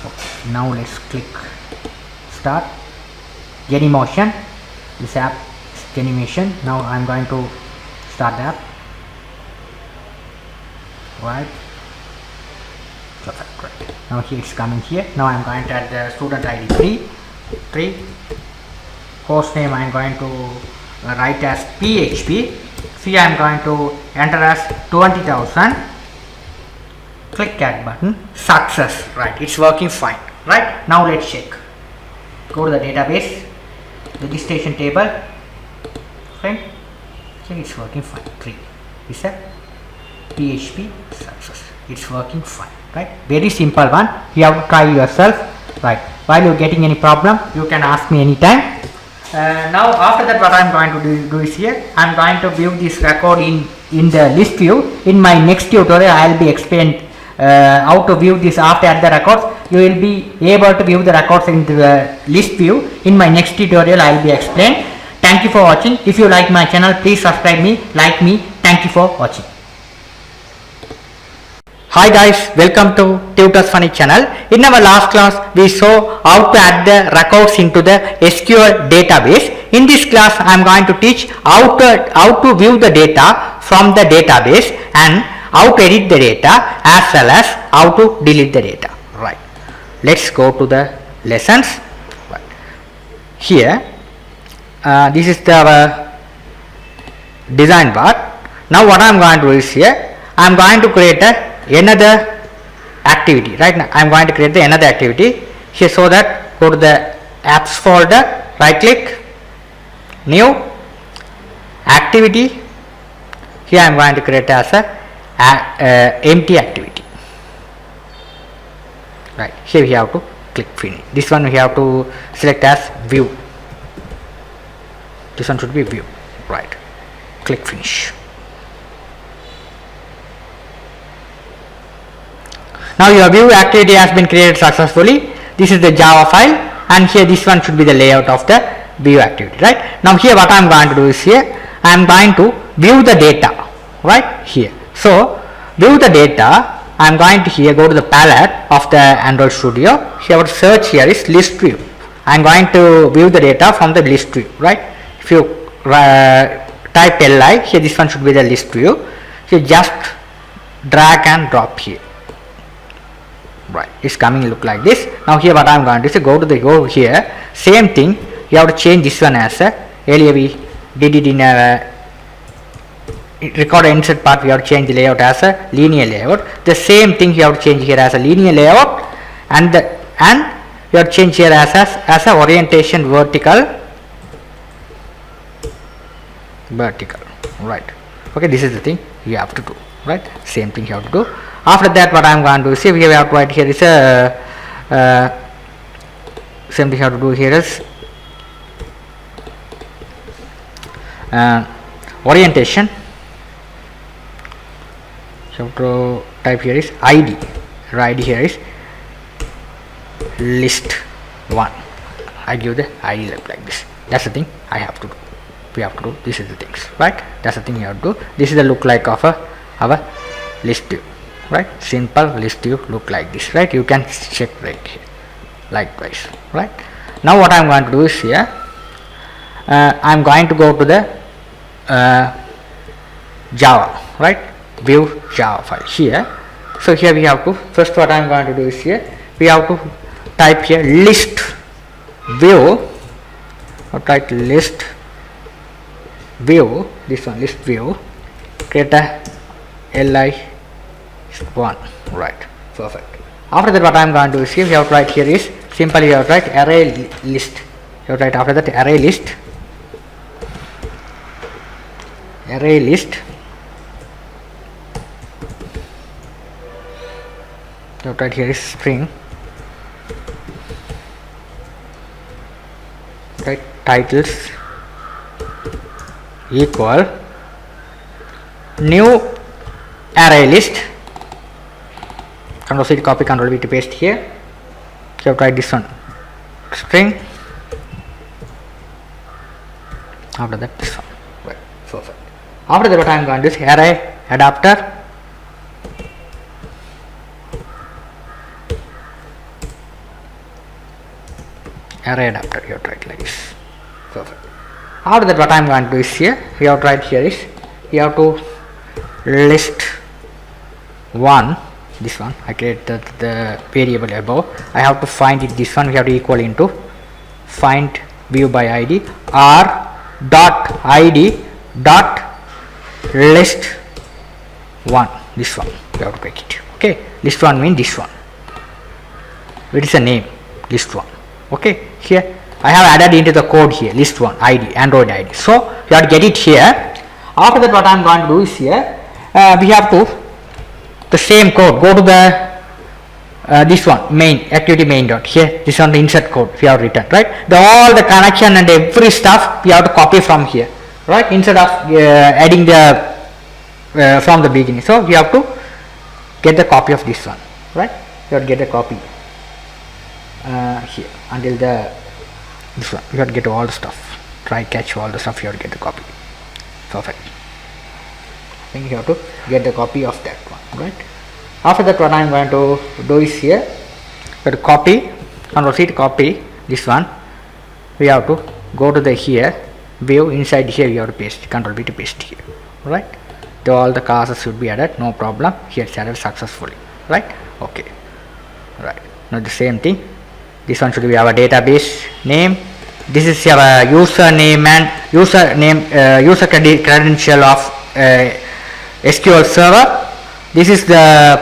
Okay. Now let's click start. Genymotion. This app is Genymotion. Now I'm going to start the app, right? Perfect, right? Now here it's coming here. Now I'm going to add the student ID 3. Host name I'm going to write as PHP. See, I'm going to enter as 20,000. Click add button. Success, right? It's working fine, right? Now let's check. Go to the database, registration table, fine. Okay, it's working fine. 3 is a PHP success. It's working fine, right? Very simple one. You have to try yourself, right? While you're getting any problem, you can ask me anytime. Now after that, what I'm going to do is here, I'm going to view this record in the list view. In my next tutorial, I'll be explained how to view this after add the records. You will be able to view the records in the list view. In my next tutorial, I'll be explained. Thank you for watching. If you like my channel, please subscribe me, like me. Thank you for watching. Hi guys, welcome to Tutor's Funny channel. In our last class, we saw how to add the records into the SQL database. In this class, I am going to teach how to view the data from the database and how to edit the data as well as how to delete the data. Right. Let's go to the lessons. Right. Here, this is the design part. Now what I am going to do is here, I am going to create another activity. Right now I am going to create another activity here, so that go to the apps folder, right click, new activity. Here I am going to create as a empty activity. Right, here we have to click finish. This one we have to select as view. This one should be view, right? Click finish. Now your view activity has been created successfully. This is the Java file, and here this one should be the layout of the view activity, right? Now here what I am going to do is here, I am going to view the data, right here. So view the data, I am going to here go to the palette of the Android Studio. Here our search here is list view. I am going to view the data from the list view, right? If you type li, here this one should be the list view. Here just drag and drop here. Right, it's coming look like this. Now here what I am going to do is go here, same thing, you have to change this one as a, earlier we did it in a record insert part, we have to change the layout as a linear layout. The same thing you have to change here as a linear layout, and you have to change here as a orientation vertical, right? Okay, this is the thing you have to do, right? Same thing you have to do. After that, what I am going to see, we have to write here is a same thing. Have to do here is orientation. So to type here is ID. ID here is list 1. I give the ID like this. That's the thing I have to do. We have to do. This is the things, right? That's the thing you have to do. This is the look like of our list view, right? Simple list view look like this, right? You can check right here, likewise, right? Now what I'm going to do is here, I'm going to go to the Java, right? View Java file here. So here we have to, first what I'm going to do is here, we have to type here list view, or type list view, this one list view, create a li1, right? Perfect. After that, what I am going to do is here, we have to write here is simply you have to write array list. You have to write after that array list, array list. You have to write here is string, right? Titles equal new array list. Control C to copy, Control V to paste here. So try this one, string. After that, this one, right? Perfect. After that, what I am going to do is array adapter. Array adapter. You have to write like this. Perfect. After that, what I am going to do is here, you have to write here is, you have to list 1, this one, I create the variable above, I have to find it, this one we have to equal into find view by ID r dot ID dot list 1, this one we have to make it, okay. List 1 means this one, it is a name, list 1, okay. Here I have added into the code here list 1 ID, Android ID, so you have to get it here. After that, what I am going to do is here, we have to the same code, go to the this one main activity main dot, here this one the insert code we have written, right? All the connection and every stuff we have to copy from here, right? Instead of adding the from the beginning, so we have to get the copy of this one, right? You have to get a copy here until the this one, you have to get all the stuff, try catch all the stuff, you have to get the copy. Perfect. Then you have to get the copy of that one, right? After that, what I am going to do is here, you have to copy, Control C to copy this one, we have to go to the here view, inside here you have to paste, Control V to paste here, right? So all the classes should be added, no problem, here it's added successfully, right? Okay, right. Now the same thing, this one should be our database name, this is our username and user credential of SQL Server. This is the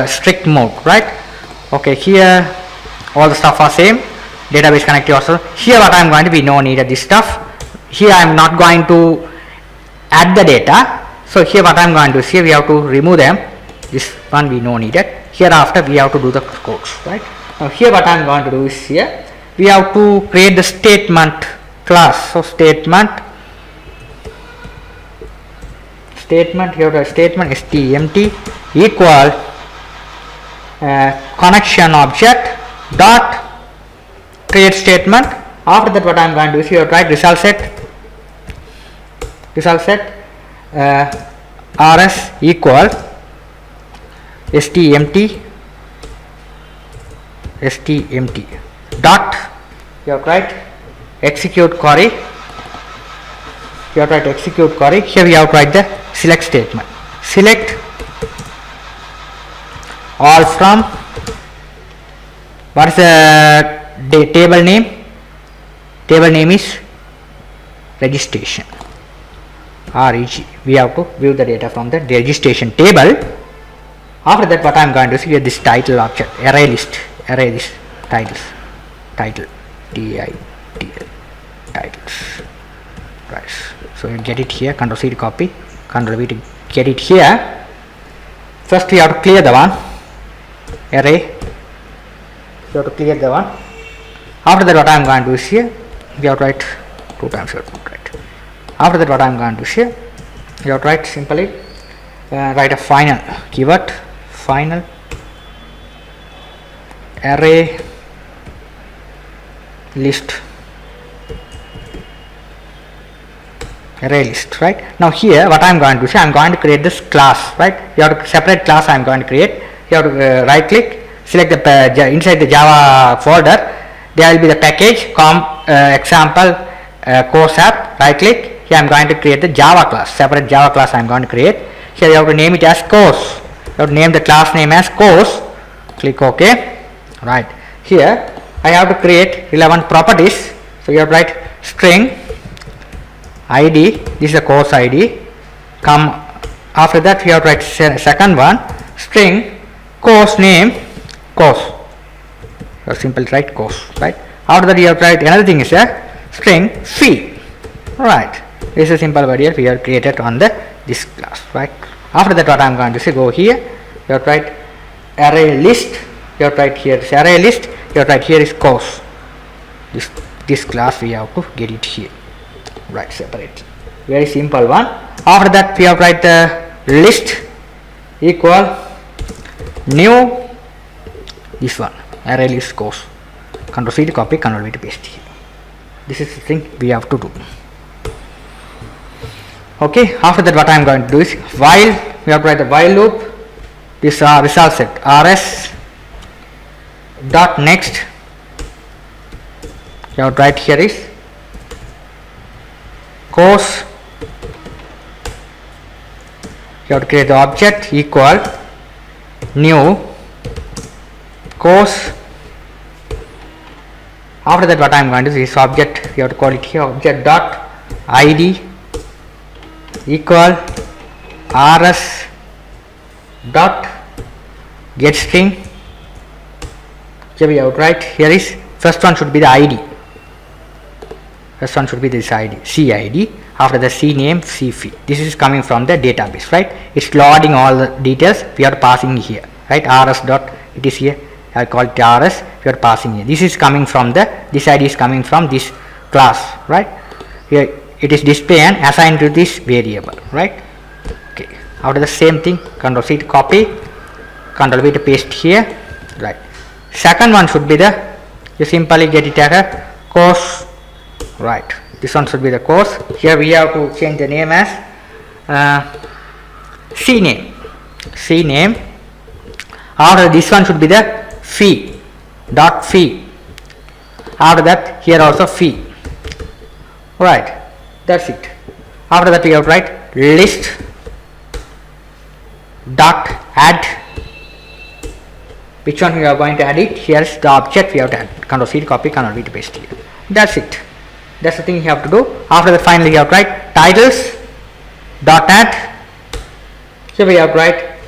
strict mode, right? Okay, here all the stuff are same, database connectivity also. Here what I am going to be no need of this stuff. Here I am not going to add the data. So here what I am going to see, we have to remove them. This one we no needed. Hereafter we have to do the codes, right? Now here what I am going to do is here, we have to create the statement class. So statement here the statement stmt equal connection object dot create statement. After that, what I am going to do is here write result set rs equal stmt dot, you have to write execute query, you have to write execute query. Here we have to write the select statement, select all from, what is the table name? Table name is registration, reg. We have to view the data from the registration table. After that, what I am going to see here, this title object, array list titles, title titl titles, right? So you get it here, Control C to copy, Control V to get it here. first we have to clear the one array. You have to clear the one. After that, what I am going to do is here, we have to write 2 times. Right. After that, what I am going to do is here, you have to write simply write a final keyword, final array list. Array list, right? Now here, what I am going to do, I am going to create this class, right? You have to separate class I am going to create. You have to right click, select the inside the Java folder. There will be the package example course app. Right click. Here I am going to create the Java class. Separate Java class I am going to create. Here you have to name it as course. You have to name the class name as course. Click OK. Right. Here I have to create relevant properties. So you have to write string ID. This is the course ID. Come after that, you have to write second one string course name course. You simply write course, right? After that, you have to write another thing is a string fee. Right. This is a simple variable we have created on this class, right? After that, what I am going to say, go here. You have to write array list. You have to write here is array list. You have to write here is course. This class we have to get it here. Right, separate. Very simple one. After that, we have to write the list equal new this one array list course. Control C to copy, Control V to paste here. This is the thing we have to do. Okay. After that, what I am going to do is while we have to write the while loop. This result set rs dot next. You have to write here is course. You have to create the object equal new course. After that, what I am going to do is this object, you have to call it here object dot id equal rs dot get string. Here we have to write here is first one should be the id. First one should be this id, CID. After the C name, C fee. This is coming from the database, right? It's loading all the details we are passing here, right? rs dot it is here. I call it rs. We are passing here. This is coming from this id is coming from this class, right? Here it is display and assigned to this variable, right? Okay. After the same thing, Control C to copy, Control V to paste here, right? Second one should be you simply get it as a course, right? This one should be the course. Here we have to change the name as C name. C name. After this one should be the fee dot fee. After that, here also fee. Right. That's it. After that, we have to write list dot add. Which one we are going to add it? Here is the object we have to add. Control C to copy, Control V to paste here. That's it. That's the thing you have to do. After that, finally you have to write titles dot add. So we have to write,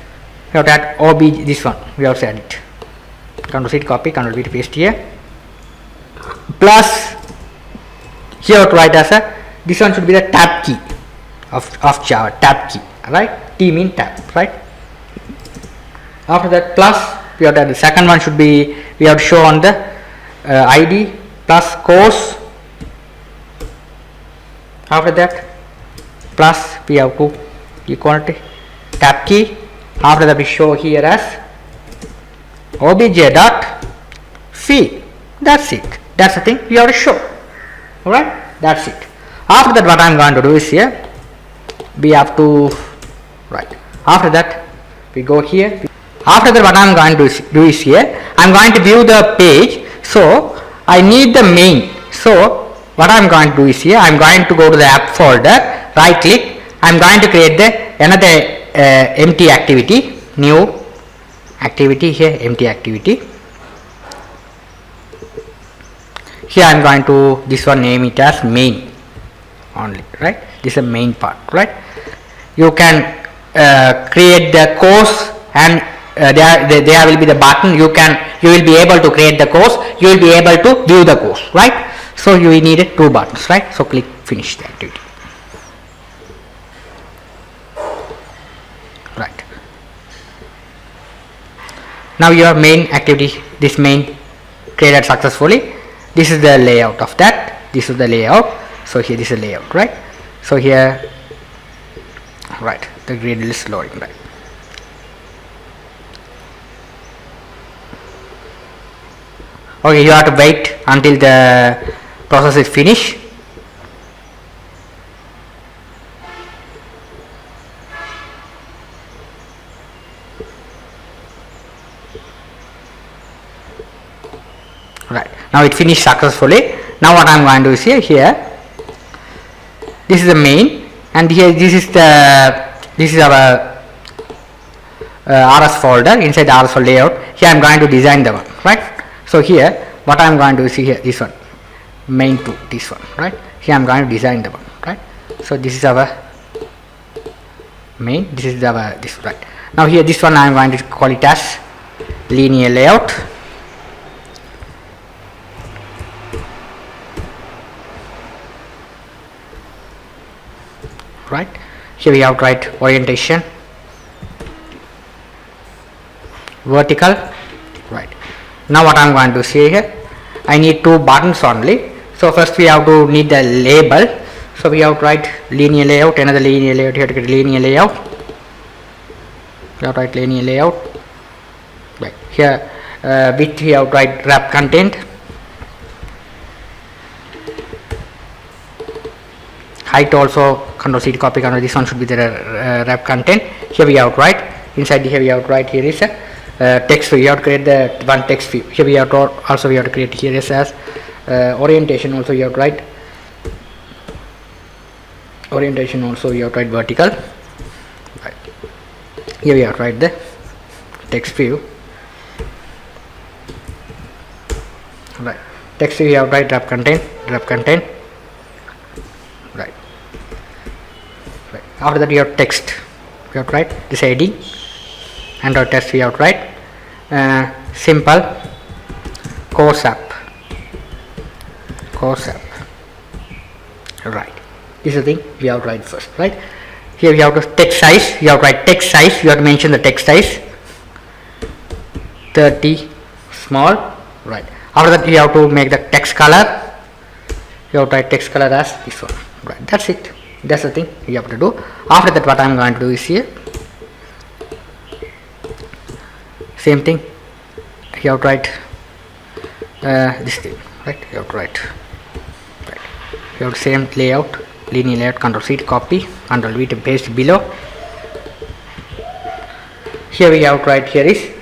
we have to add OB, this one we have to add it. Control C to copy, Control V to paste here. Plus here we have to write as this one should be the tab key of Java, tab key, right? T mean tab, right? After that, plus we have to add the second one should be, we have to show on the ID plus course. After that, plus we have to equal to tab key. After that, we show here as obj dot fee. That's it. That's the thing we have to show. Alright, that's it. After that, what I am going to do is here, we have to write. After that, we go here. After that, what I am going to do is here, I am going to view the page. So I need the main. So what I am going to do is here, I am going to go to the app folder, right click, I am going to create the another empty activity, new activity here, empty activity. Here I am going to this one name it as main only, right? This is the main part, right? You can create the course and there will be the button. You will be able to create the course. You will be able to view the course, right? So you need 2 buttons, right? So click finish the activity. Right. Now your main activity, this main created successfully. This is the layout of that. This is the layout. So here this is the layout, right? So here, right, the Gradle is loading, right? Okay, you have to wait until the process is finished. Right, now it finished successfully. Now what I am going to do is here, this is the main, and here this is our RS folder. Inside the RS folder layout, here I am going to design the one, right? So here what I am going to do is here, this one, main to this one, right? Here I am going to design the one, right? So this is our main, this is our this, right? Now here this one I am going to call it as linear layout. Right, here we have right orientation, vertical, right. Now what I am going to see here, I need two buttons only. So first we have to need the label. So we have to write linear layout, another linear layout. Here to get linear layout, we have to write linear layout, right. Here width we have to write wrap content, height also control C copy control, this one should be the wrap content. Here we have to write inside, here we have to write, here is a text view. We have to create the one text view. Here we have to also we have to create, here is as orientation, also you have to write orientation, also you have to write vertical, right. Here we have to write the text view, right. Text view we have to write wrap content, right. After that you have text, you have to write this ID, and our text we have to write simple course app, right. This is the thing we have to write first, right. Here we have to text size, you have to write text size, you have to mention the text size 30 small, right. After that you have to make the text color, you have to write text color as this one, right. That's it. That's the thing you have to do. After that what I am going to do is here, same thing, you have to write this thing, right. You have to write, right. You have to same layout, linear layout, control C to copy, control V to paste below. Here we have to write, here is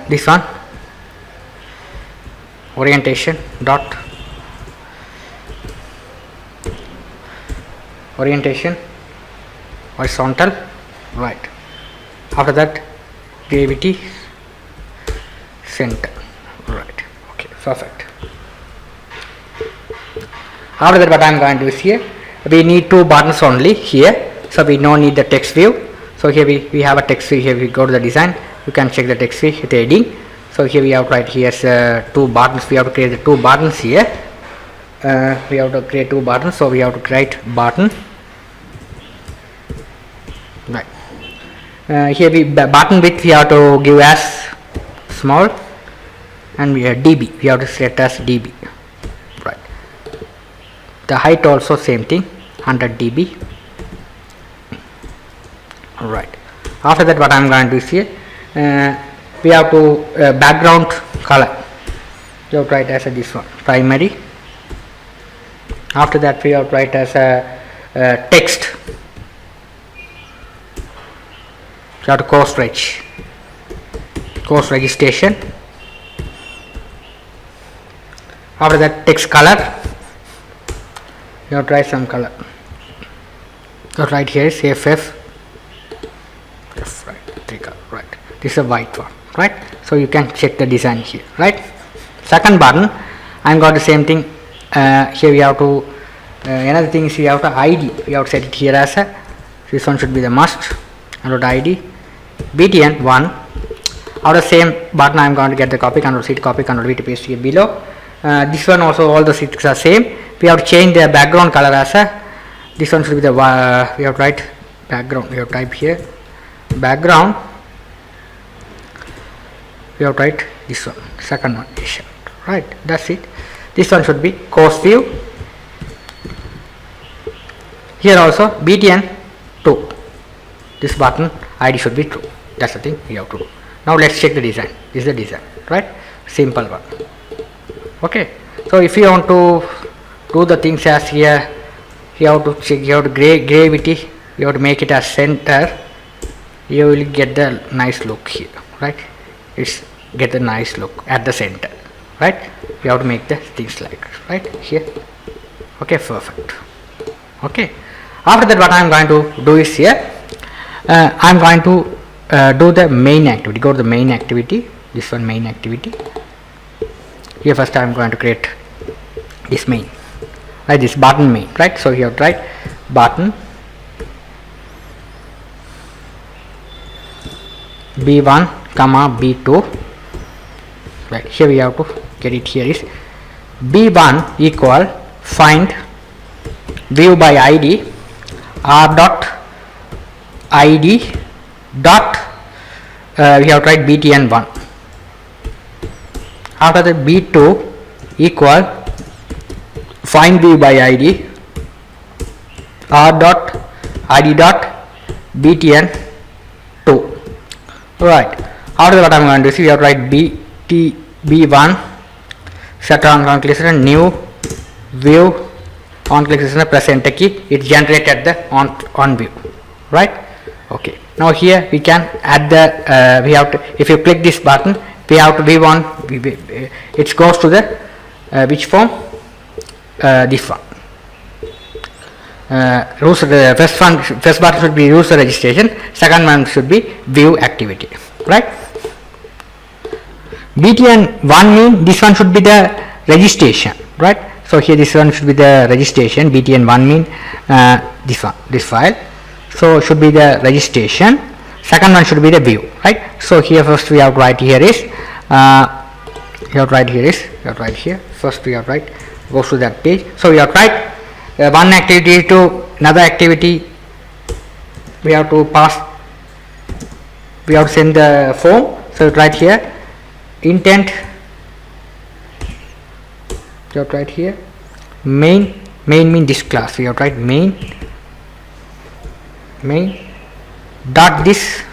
this one, orientation dot orientation horizontal, right. After that gravity center, right. Okay, perfect. After that what I am going to do is here, we need two buttons only here, so we don't need the text view. So here we have a text view. Here we go to the design, you can check the text view with the heading. So here we have to write, here's two buttons, we have to create the two buttons here. We have to create two buttons, so we have to create button, right. Here we button width we have to give as small, and we have dB, we have to set as dB, right. The height also same thing, 100 dB, right. After that what I am going to do is here, we have to background color, you have to write as this one, primary. After that we have to write as a text, you have to course registration. After that text color, you have to write some color, you have to write here is FF, right, right. This is a white one, right. So you can check the design here, right. Second button I am going to same thing. Here we have to another thing is we have to ID, we have to set it here as a, this one should be the must, and ID btn 1. Out of same button I am going to get the copy, control C to copy, control V to paste here below. This one also all the seats are same. We have to change the background color as a, this one should be the we have to write background, we have to type here background we have to write this one, second one, right? That's it. This one should be course view. Here also btn 2. This button ID should be true. That's the thing we have to do. Now let's check the design. This is the design, right? Simple one. Okay. So if you want to do the things as here, you have to check, you have to gravity, you have to make it as center. You will get the nice look here, right? It's get the nice look at the center, right? You have to make the things like right here. Okay, perfect. Okay. After that, what I am going to do is here, I am going to do the main activity. Go to the main activity. This one, main activity. Here first I am going to create this main, right? This button main, right? So you have to write button b1 comma b2, right? Here we have to get it. Here is b1 equal find view by id r dot id dot we have to write btn1. After that, b2 equal find view by id r dot id dot btn2. Right. After that, what I am going to see, we have to write b1 set on click new view on click press enter key. It generated the on view, right? Okay. Now here we can add the we have to, if you click this button, we have to it goes to the which form, this one. First button should be user registration, second one should be view activity, right? btn1 mean this one should be the registration, right? So here this one should be the registration. btn1 mean this one, this file, so should be the registration. Second one should be the view, right? So here first we have to write here is first we have to write goes to that page. So we have to write one activity to another activity. We have to pass, we have to send the form. So write here intent, you have to write here main mean this class. We have to write main dot this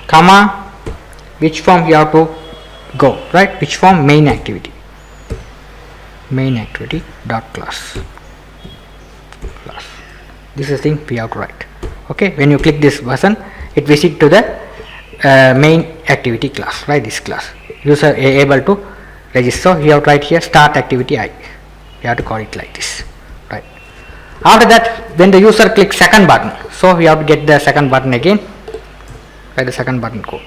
comma which form you have to go, right? Which form, main activity dot class. This is the thing we have to write. Okay, when you click this button, it visits to the main activity class, right? This class user able to register. So you have to write here start activity I. You have to call it like this, right? After that, when the user clicks second button, so we have to get the second button again. Write the second button code.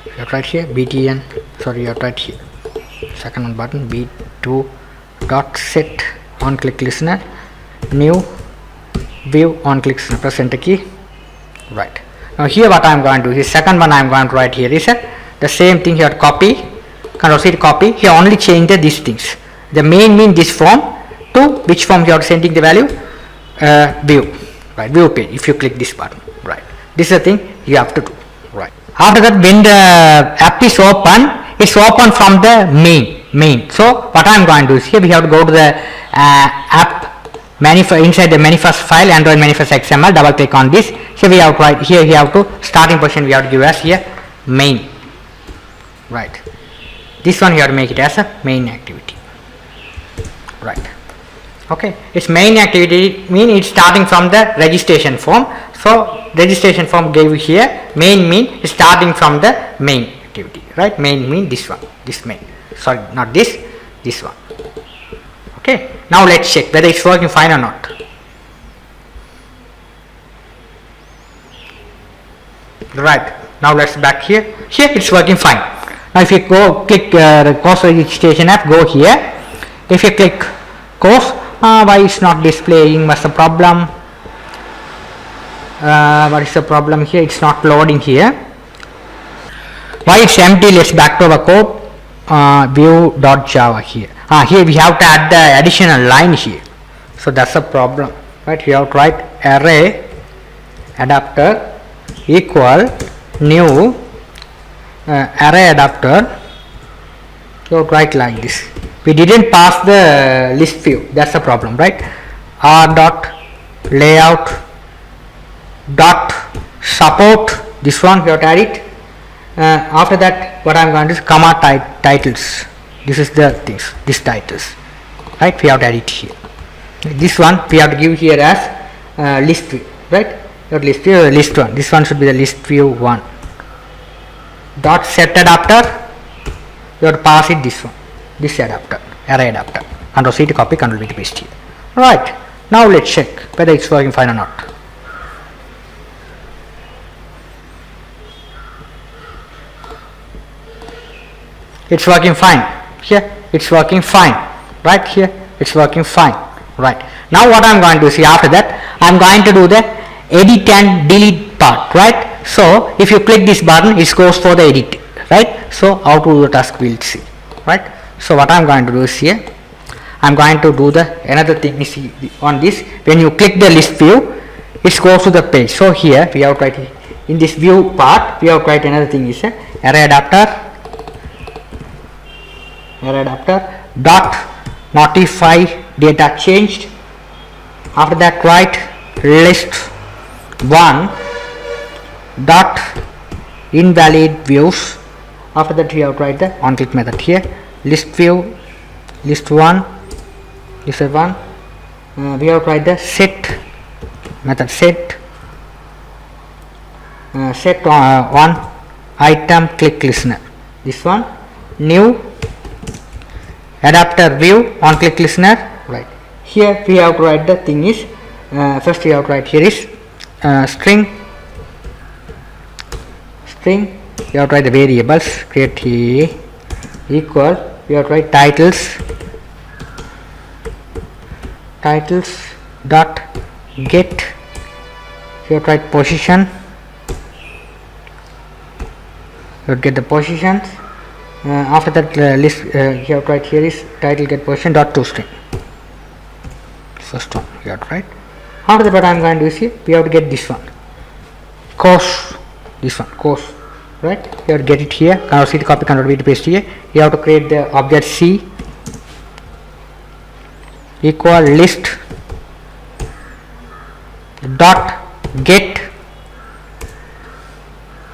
You have to write here btn. Sorry, you have to write here second one button b2 dot set on click listener new view on click listener. Press enter key. Right. Now here what I am going to do is second one I am going to write here is the same thing. Here copy. Control C copy. Here only change these things. The main mean this form to which form you are sending the value, view, right? View page. If you click this button, right? This is the thing you have to do, right? After that, when the app is open, it's open from the main. So what I am going to do is here we have to go to the app manifest, inside the manifest file, Android manifest XML. Double click on this. Here we have to write here. We have to starting position. We have to give as here main, right? This one you have to make it as a main activity, right? Okay, its main activity mean it's starting from the registration form. So registration form gave here main mean is starting from the main activity, right? Main mean this one, this main. Sorry, not this one. Okay, now let's check whether it's working fine or not. Right, now let's back here. Here it's working fine. Now if you go click the course registration app, go here. If you click course, why it's not displaying? What's the problem? What is the problem here? It's not loading here. Why it's empty? Let's back to our code. View.java here. Here we have to add the additional line here. So that's a problem, right? You have to write array adapter equal new array adapter. So write like this. We didn't pass the list view, that's the problem, right? R dot layout dot support, this one we have to add it. After that what I am going to do is comma titles. This is the things, this titles, right? We have to add it here. This one we have to give here as list view, right? Not list view, list one. This one should be the list view 1 dot set adapter. You have to pass it this one, this adapter, array adapter. Ctrl C to copy, Ctrl V to paste here. Right, now let's check whether it's working fine or not. It's working fine. Here it's working fine. Right here it's working fine. Right, now what I'm going to see after that, I'm going to do the edit and delete part, right? So if you click this button, it goes for the edit, right? So how to do the task we'll see, right? So what I'm going to do is here, I'm going to do the another thing is on this, when you click the list view, it goes to the page. So here we have to write in this view part, we have to write another thing is array adapter dot notify data changed. After that write list 1 dot invalid views. After that we have to write the on click method here, list view list 1 we have to write the set method, set on item click listener. This one new adapter view on click listener. Right, here we have to write the thing is first we have to write here is string. We have to write the variables, create equal, we have to write titles dot get, we have to write position, you have to get the positions. After that list you have to write here is title get position dot toString. First one you have to write. After that what I am going to do is here, we have to get this one course, this one course, right? You have to get it here, Ctrl C to copy, Ctrl V to paste here. You have to create the object C equal list dot get.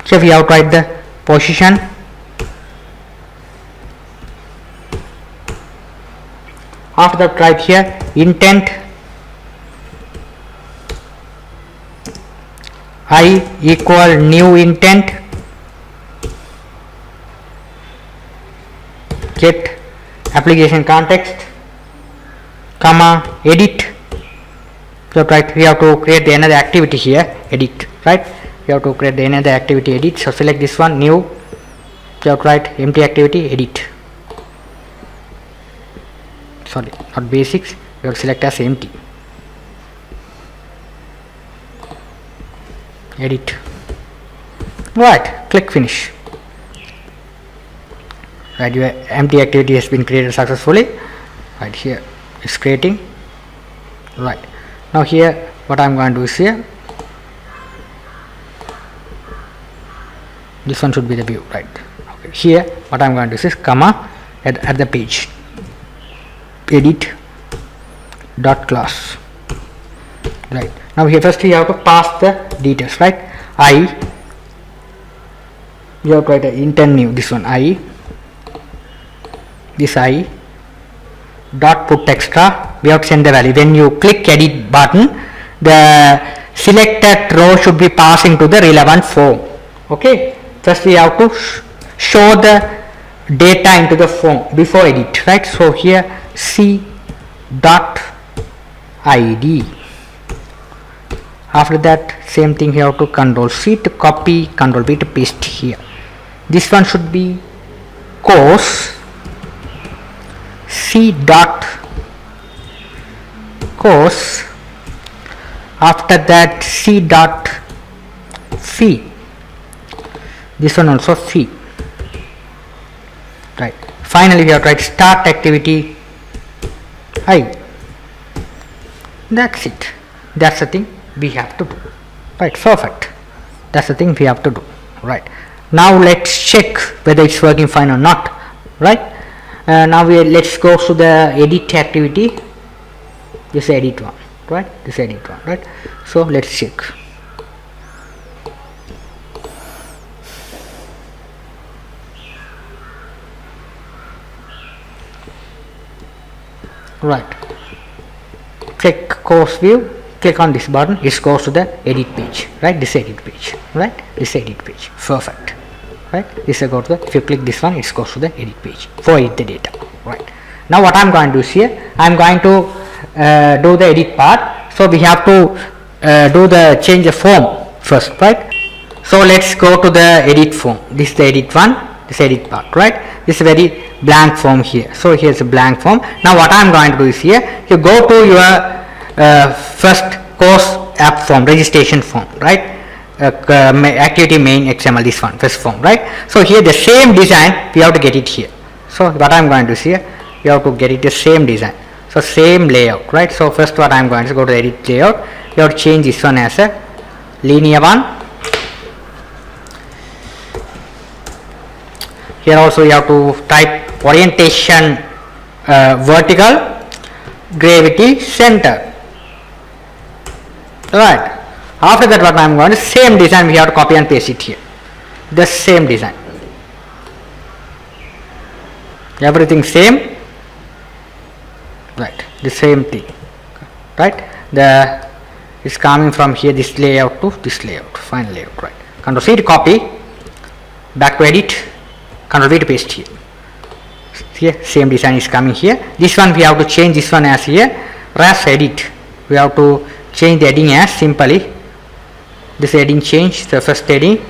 So we have to write the position. After that write here intent I equal new intent, get application context, comma edit. So right, we have to create the another activity here, edit, right? We have to create the another activity, edit. So select this one, new. So write empty activity, edit. Sorry, not basics. We have to select as empty. Edit. Right, click finish. Right, your empty activity has been created successfully. Right here it's creating. Right, now here what I'm going to do is here, this one should be the view, right? Okay, here what I'm going to do is comma at the page, edit dot class. Right, now here first we have to pass the details, right? We have to write intent new, this one this dot put extra. We have to send the value. When you click edit button, the selected row should be passing to the relevant form. Okay, first we have to show the data into the form before edit, right? So here c dot id. After that same thing, you have to Ctrl C to copy, Ctrl V to paste here. This one should be course, c dot course. After that c dot fee. This one also fee. Right. Finally we have to write start activity I. That's it. That's the thing we have to do. right? Perfect. That's the thing we have to do, right? Now let's check whether it's working fine or not, right? Now let's go to the edit activity. This edit one, right? This edit one, right? So let's check. Right, click course view, click on this button, it goes to the edit page, right? This edit page, right? This edit page, perfect, right? This will go to the, if you click this one, it goes to the edit page for edit the data, right? Now what I'm going to do is here, I'm going to do the edit part. So we have to do the change the form first, right? So let's go to the edit form. This is the edit one, this edit part, right? This is very blank form here. So here's a blank form. Now what I'm going to do is here, you go to your first course app form, registration form, right? Activity main XML, this one, first form, right? So here the same design, we have to get it here. So what I'm going to do is here, you have to get it the same design. So same layout, right? So first what I'm going to go to edit layout, you have to change this one as a linear one. Here also you have to type orientation vertical, gravity center, right? After that what I am going to, same design we have to copy and paste it here, the same design, everything same, right? The same thing, right? The is coming from here, this layout to this layout, final layout, right? Control C to copy, back to edit, Control V to paste here. Here same design is coming here. This one we have to change this one as here, as edit. We have to change the heading as simply this heading change, the first heading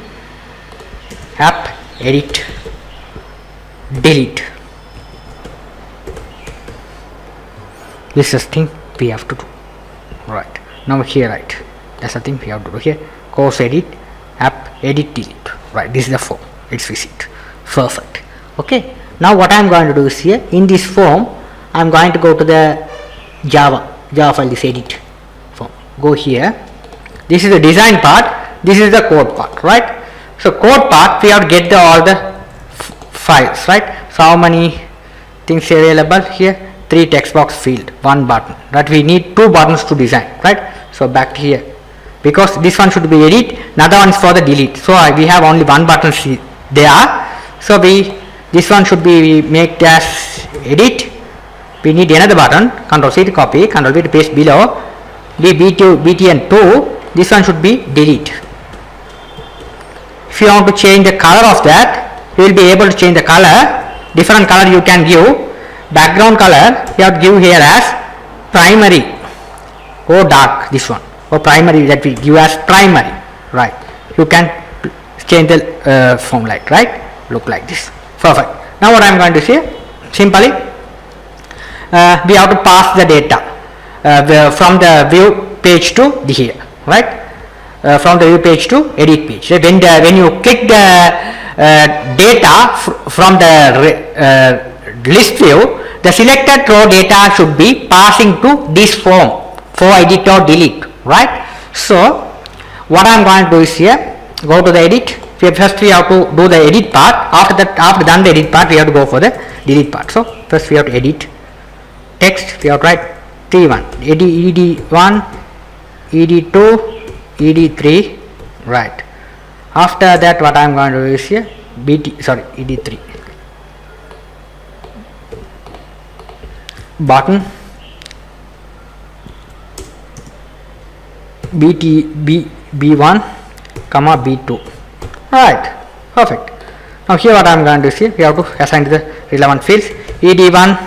app edit delete. This is the thing we have to do, right? Now here, right, that's the thing we have to do here, course edit app edit delete, right? This is the form, it's visit, perfect. Okay, now what I'm going to do is here, in this form I'm going to go to the Java file, this edit form, go here, this is the design part, this is the code part, right? So code part we have to get all the files, right? So how many things available here? 3 text box field, 1 button, right? We need 2 buttons to design, right? So back to here, because this one should be edit, another one is for the delete, so we have only 1 button there, so this one should be make as edit, we need another button, Control C to copy, Control V to paste below, btn2, this one should be delete. If you want to change the color of that, you will be able to change the color, different color you can give. Background color you have to give here as primary or dark, this one, or primary, that we give as primary, right? You can change the form light, right? Look like this, perfect. Now what I am going to say, simply we have to pass the data from the view page to the here, right? From the view page to edit page. When you click the data from the list view, the selected row data should be passing to this form for edit or delete, right? So what I am going to do is here, go to the edit, first we have to do the edit part, after that, after done the edit part, we have to go for the delete part. So first we have to edit text, we have to write T1, ed1, ed2, ed3, right? After that what I am going to do is here, ed3, button b1 comma b2, right? Perfect. Now here what I am going to see, we have to assign to the relevant fields, ed1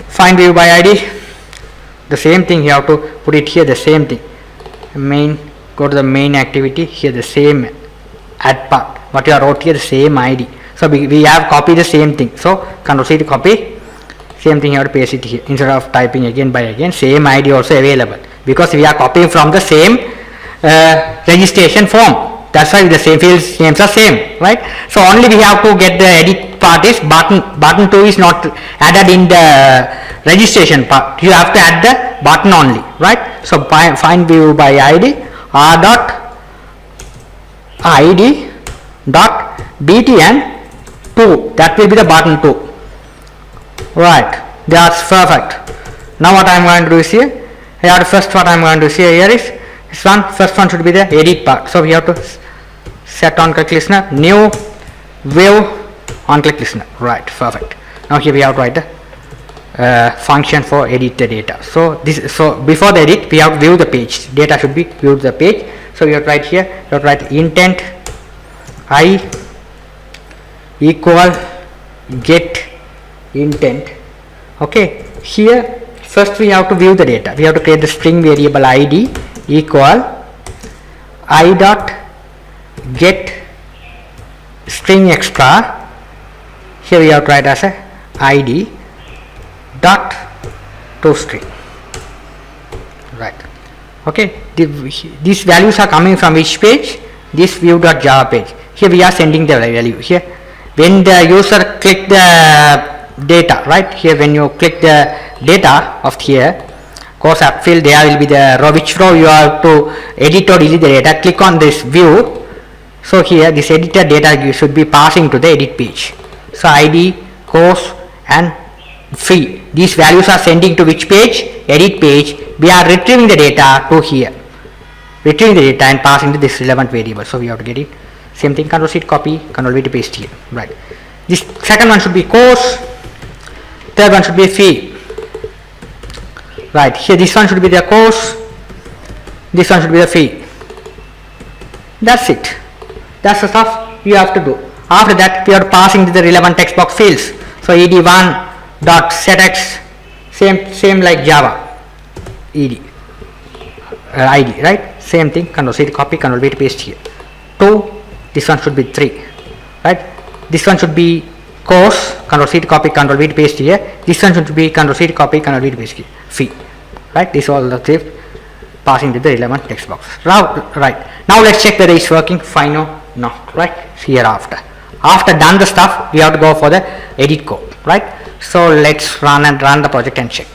find view by id, the same thing you have to put it here, the same thing, main, go to the main activity, here the same add part, what you are wrote here, the same id. So we have copied the same thing, so Control C to copy, same thing you have to paste it here, instead of typing again by again, same id also available, because we are copying from the same registration form, that's why the same fields names are same, right? So only we have to get the edit part is button 2 is not added in the registration part, you have to add the button only, right? So find view by id, r dot id dot btn 2, that will be the button 2. Right, that's perfect. Now what I am going to do is here first what I am going to see here is this one. First one should be the edit part, so we have to set on click listener, new view on click listener. Right, perfect. Now here we have to write the function for edit the data. So before the edit we have to view the page, data should be viewed the page. So we have to write here, we have to write intent I equal get intent. Okay, here first we have to view the data. We have to create the string variable id equal I dot get string extra. Here we have to write as a id dot to string. Right. Okay, these values are coming from which page? This view.java page. Here we are sending the value. Here when the user click the data, right, here when you click the data of here course app field, there will be the row, which row you have to edit or delete the data. Click on this view. So here this editor data you should be passing to the edit page. So id, course and fee, these values are sending to which page? Edit page. We are retrieving the data to here, retrieving the data and passing to this relevant variable. So we have to get it. Same thing, control C copy, control V to paste here. Right, this second one should be course, third one should be fee. Right, here this one should be the course, this one should be the fee. That's it. That's the stuff you have to do. After that we are passing to the relevant text box fields. So ed1 dot setx, same like Java id id, right, same thing, control C copy, control V to paste here. 2, this one should be 3, right, this one should be course, control C copy, control V to paste here. This one should be control C copy, control V to paste here, fee. Right, this all the three passing to the relevant text box. Right, now let's check whether it's working fine or not. Right, hereafter done the stuff we have to go for the edit code. Right, so let's run the project and check.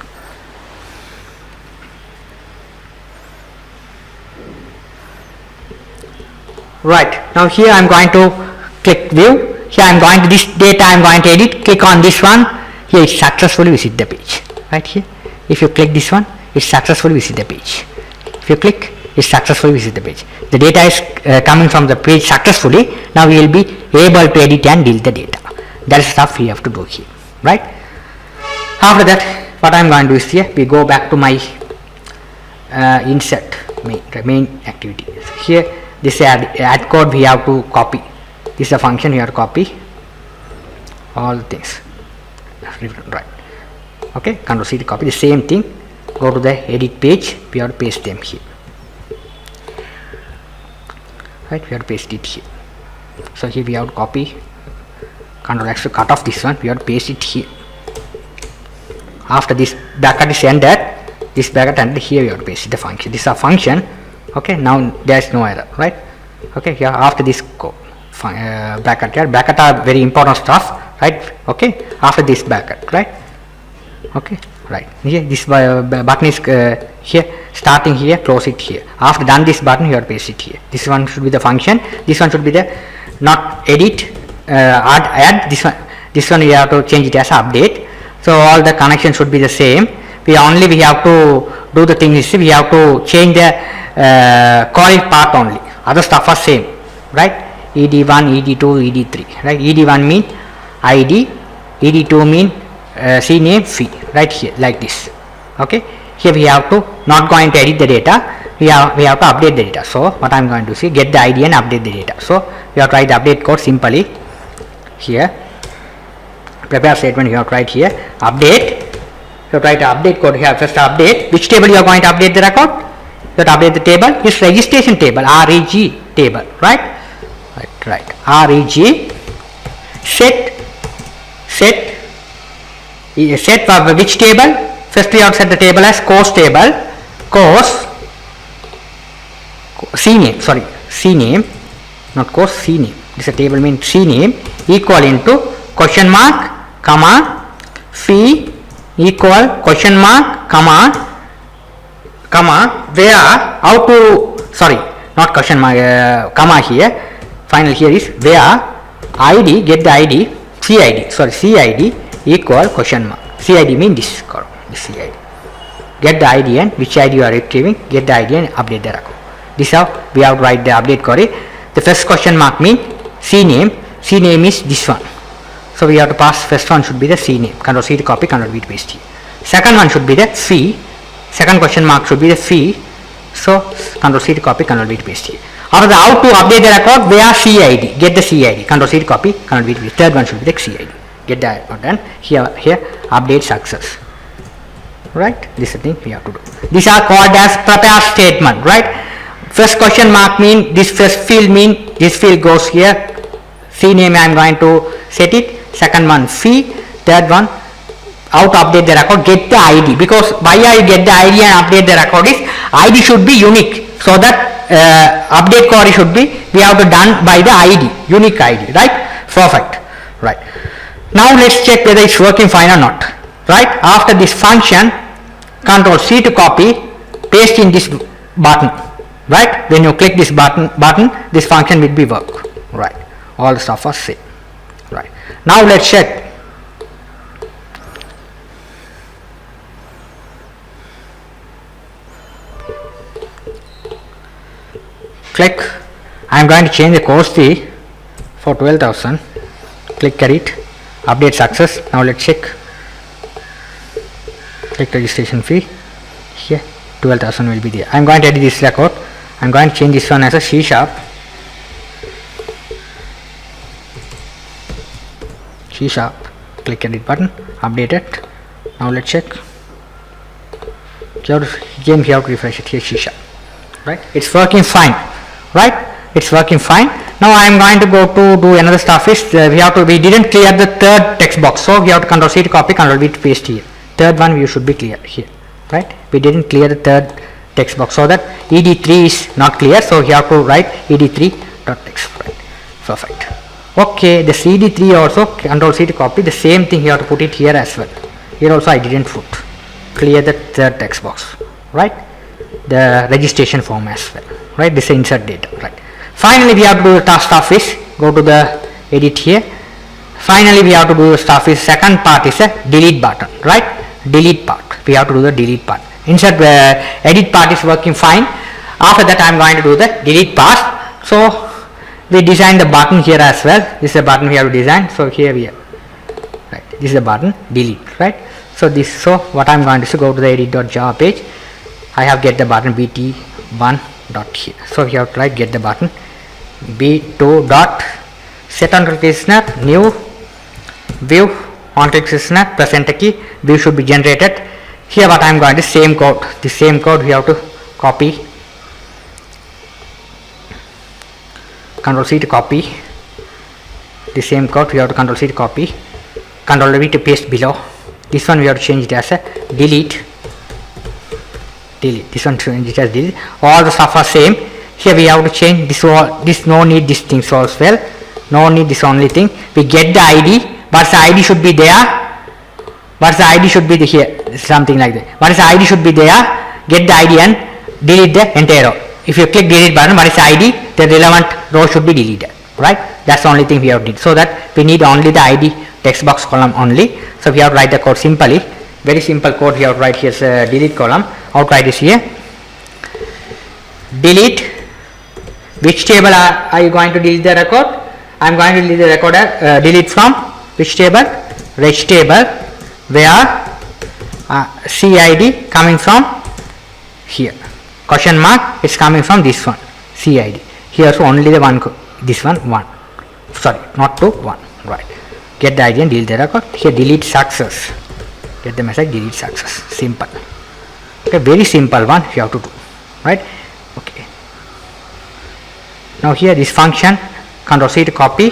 Right, now here I am going to click view. Here I am going to this data I am going to edit. Click on this one. Here it successfully visit the page. Right here, if you click this one, it successfully visit the page. If you click, it successfully visit the page. The data is coming from the page successfully. Now we will be able to edit and delete the data. That is stuff we have to do here. Right. After that, what I am going to do is here we go back to my insert main activity. Here this add code we have to copy. This is a function we have to copy all things. Right. Okay, control C to copy the same thing. Go to the edit page. We have to paste them here. Right, we have to paste it here. So here we have to copy. Control X to cut off this one. We have to paste it here. After this bracket is ended, this bracket ended, here we have to paste the function. This is a function. Okay, now there is no error. Right. Okay, here after this bracket here. Bracket are very important stuff. Right. Okay. After this bracket. Right. Okay, right, here this button is here, starting here, close it here. After done this button, you have to paste it here. This one should be the function, this one should be the not edit, add, this one you have to change it as update. So all the connections should be the same. We have to do the thing is we have to change the coil part only, other stuff are same, right? ed1, ed2, ed3, right? ed1 mean id, ed2 mean cname, fee, right here like this. Okay, here we have to not going to edit the data, we have to update the data. So what I am going to see, get the id and update the data. So we have to write the update code simply here. Prepare statement you have to write here, update. You have to write the update code here. First update, which table you are going to update the record? You have to update the table, is registration table, reg table, right? Right, reg set for which table? First we have to set the table as course table, course cname, not course, cname. This is a table means cname equal into question mark, comma, fee equal question mark, comma, where how to sorry, not question mark, comma here. Final here is where id, get the id, cid equal question mark. Cid means this column, this cid. Get the id and which id you are retrieving, get the id and update the record. This how we have to write the update query. The first question mark means cname is this one. So we have to pass, first one should be the cname, Ctrl C to copy, Ctrl V to paste here. Second one should be the fee, second question mark should be the fee. So Ctrl C to copy, Ctrl V to paste here. After the how to update the record, where cid, get the cid, Ctrl C to copy, Ctrl V to paste. Third one should be the cid, get the record, and here update success. Right, this is the thing we have to do. These are called as prepare statement, right? First question mark mean this, first field mean this field goes here, cname I am going to set it, second one fee, third one how to update the record, get the id, because why I get the id and update the record is id should be unique, so that update query should be, we have to done by the id, unique id, right? Perfect, right? Now let's check whether it's working fine or not, right? After this function, Ctrl C to copy, paste in this button, right? When you click this button, this function will be work, right? All the stuff are same, right? Now let's check. Click, I am going to change the course fee for 12,000, click edit, update success. Now let's check, click registration fee, here 12,000 will be there. I am going to edit this record, I am going to change this one as a C#, click edit button, update it. Now let's check, again we have to refresh it, here C#, right? It's working fine, right? It's working fine. Now I am going to go to do another stuff is, we didn't clear the third text box, so we have to Ctrl C to copy, Ctrl V to paste here. Third one we should be clear here, right? We didn't clear the third text box, so that ed3 is not clear, so you have to write ed3.text, right? Perfect. Okay, the cd3 also Ctrl C to copy, the same thing you have to put it here as well. Here also I didn't put, clear the third text box, right? The registration form as well, right? This is insert data, right? Finally we have to do the task stuff is, go to the edit here. Finally we have to do the stuff is, second part is a delete button, right? Delete part, we have to do the delete part. Insert edit part is working fine. After that I am going to do the delete part. So we design the button here as well. This is the button we have to design. So here we are, right? This is the button delete, right? So this, so what I am going to do, go to the edit.java page. I have get the button bt1 dot here. So we have to write get the button b2 dot set on click listener, new view on click listener, press enter key, view should be generated. Here what I am going to, same code, the same code we have to copy, Ctrl C to copy, the same code we have to Ctrl C to copy, Ctrl V to paste below. This one we have to change it as a delete, this one change it as delete. All the stuff are same. Here we have to change this, all this, no need this thing so as well, no need this only thing. We get the id, but the id should be there, but the id should be here, something like that. But the id should be there, get the id and delete the entire row. If you click delete button, what is the id, the relevant row should be deleted, right? That's the only thing we have to do. So that we need only the id text box column only. So we have to write the code simply, very simple code we have to write here, delete column. How to write this here, delete, which table are you going to delete the record? I am going to delete the record, delete from which table, reg table, where cid coming from here, question mark, it's coming from this one, cid. Here so only the one, this one 1, sorry, not 2, 1, right? Get the id and delete the record. Here delete success, get the message delete success, simple. Okay, very simple one you have to do, right? Okay, now here this function, Ctrl C to copy,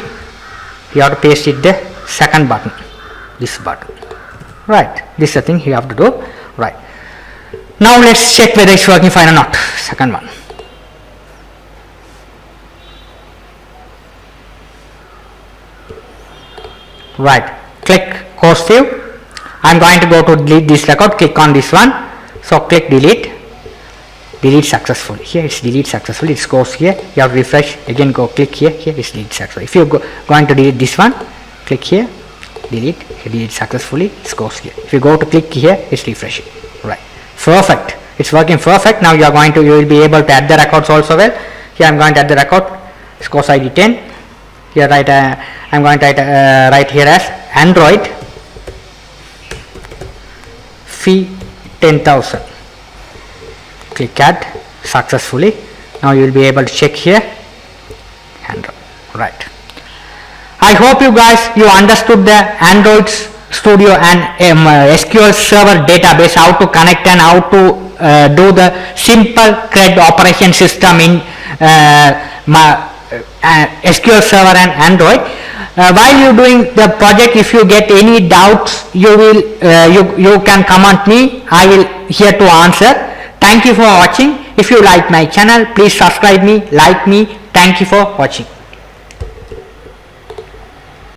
you have to paste it the second button, this button, right? This is the thing you have to do, right? Now let's check whether it's working fine or not. Second one, right? Click course view. I am going to go to delete this record, click on this one, so click delete, delete successfully. Here it's delete successfully, it goes here, you have to refresh, again go click here, here it's delete successfully. If you're going to delete this one, click here, delete, here delete successfully, it goes here. If you go to click here, it's refreshing. Right, perfect, it's working perfect. Now you will be able to add the records also. Well, here I'm going to add the record, it's course ID 10. Here I'm going to write here as Android fee 10,000. Click add successfully. Now you will be able to check here Android. Right, I hope you guys understood the Android Studio and SQL Server database, how to connect and how to do the simple CRUD operation system in SQL Server and Android. While you doing the project, if you get any doubts, you can comment me. I will here to answer. Thank you for watching. If you like my channel, please subscribe me, like me. Thank you for watching.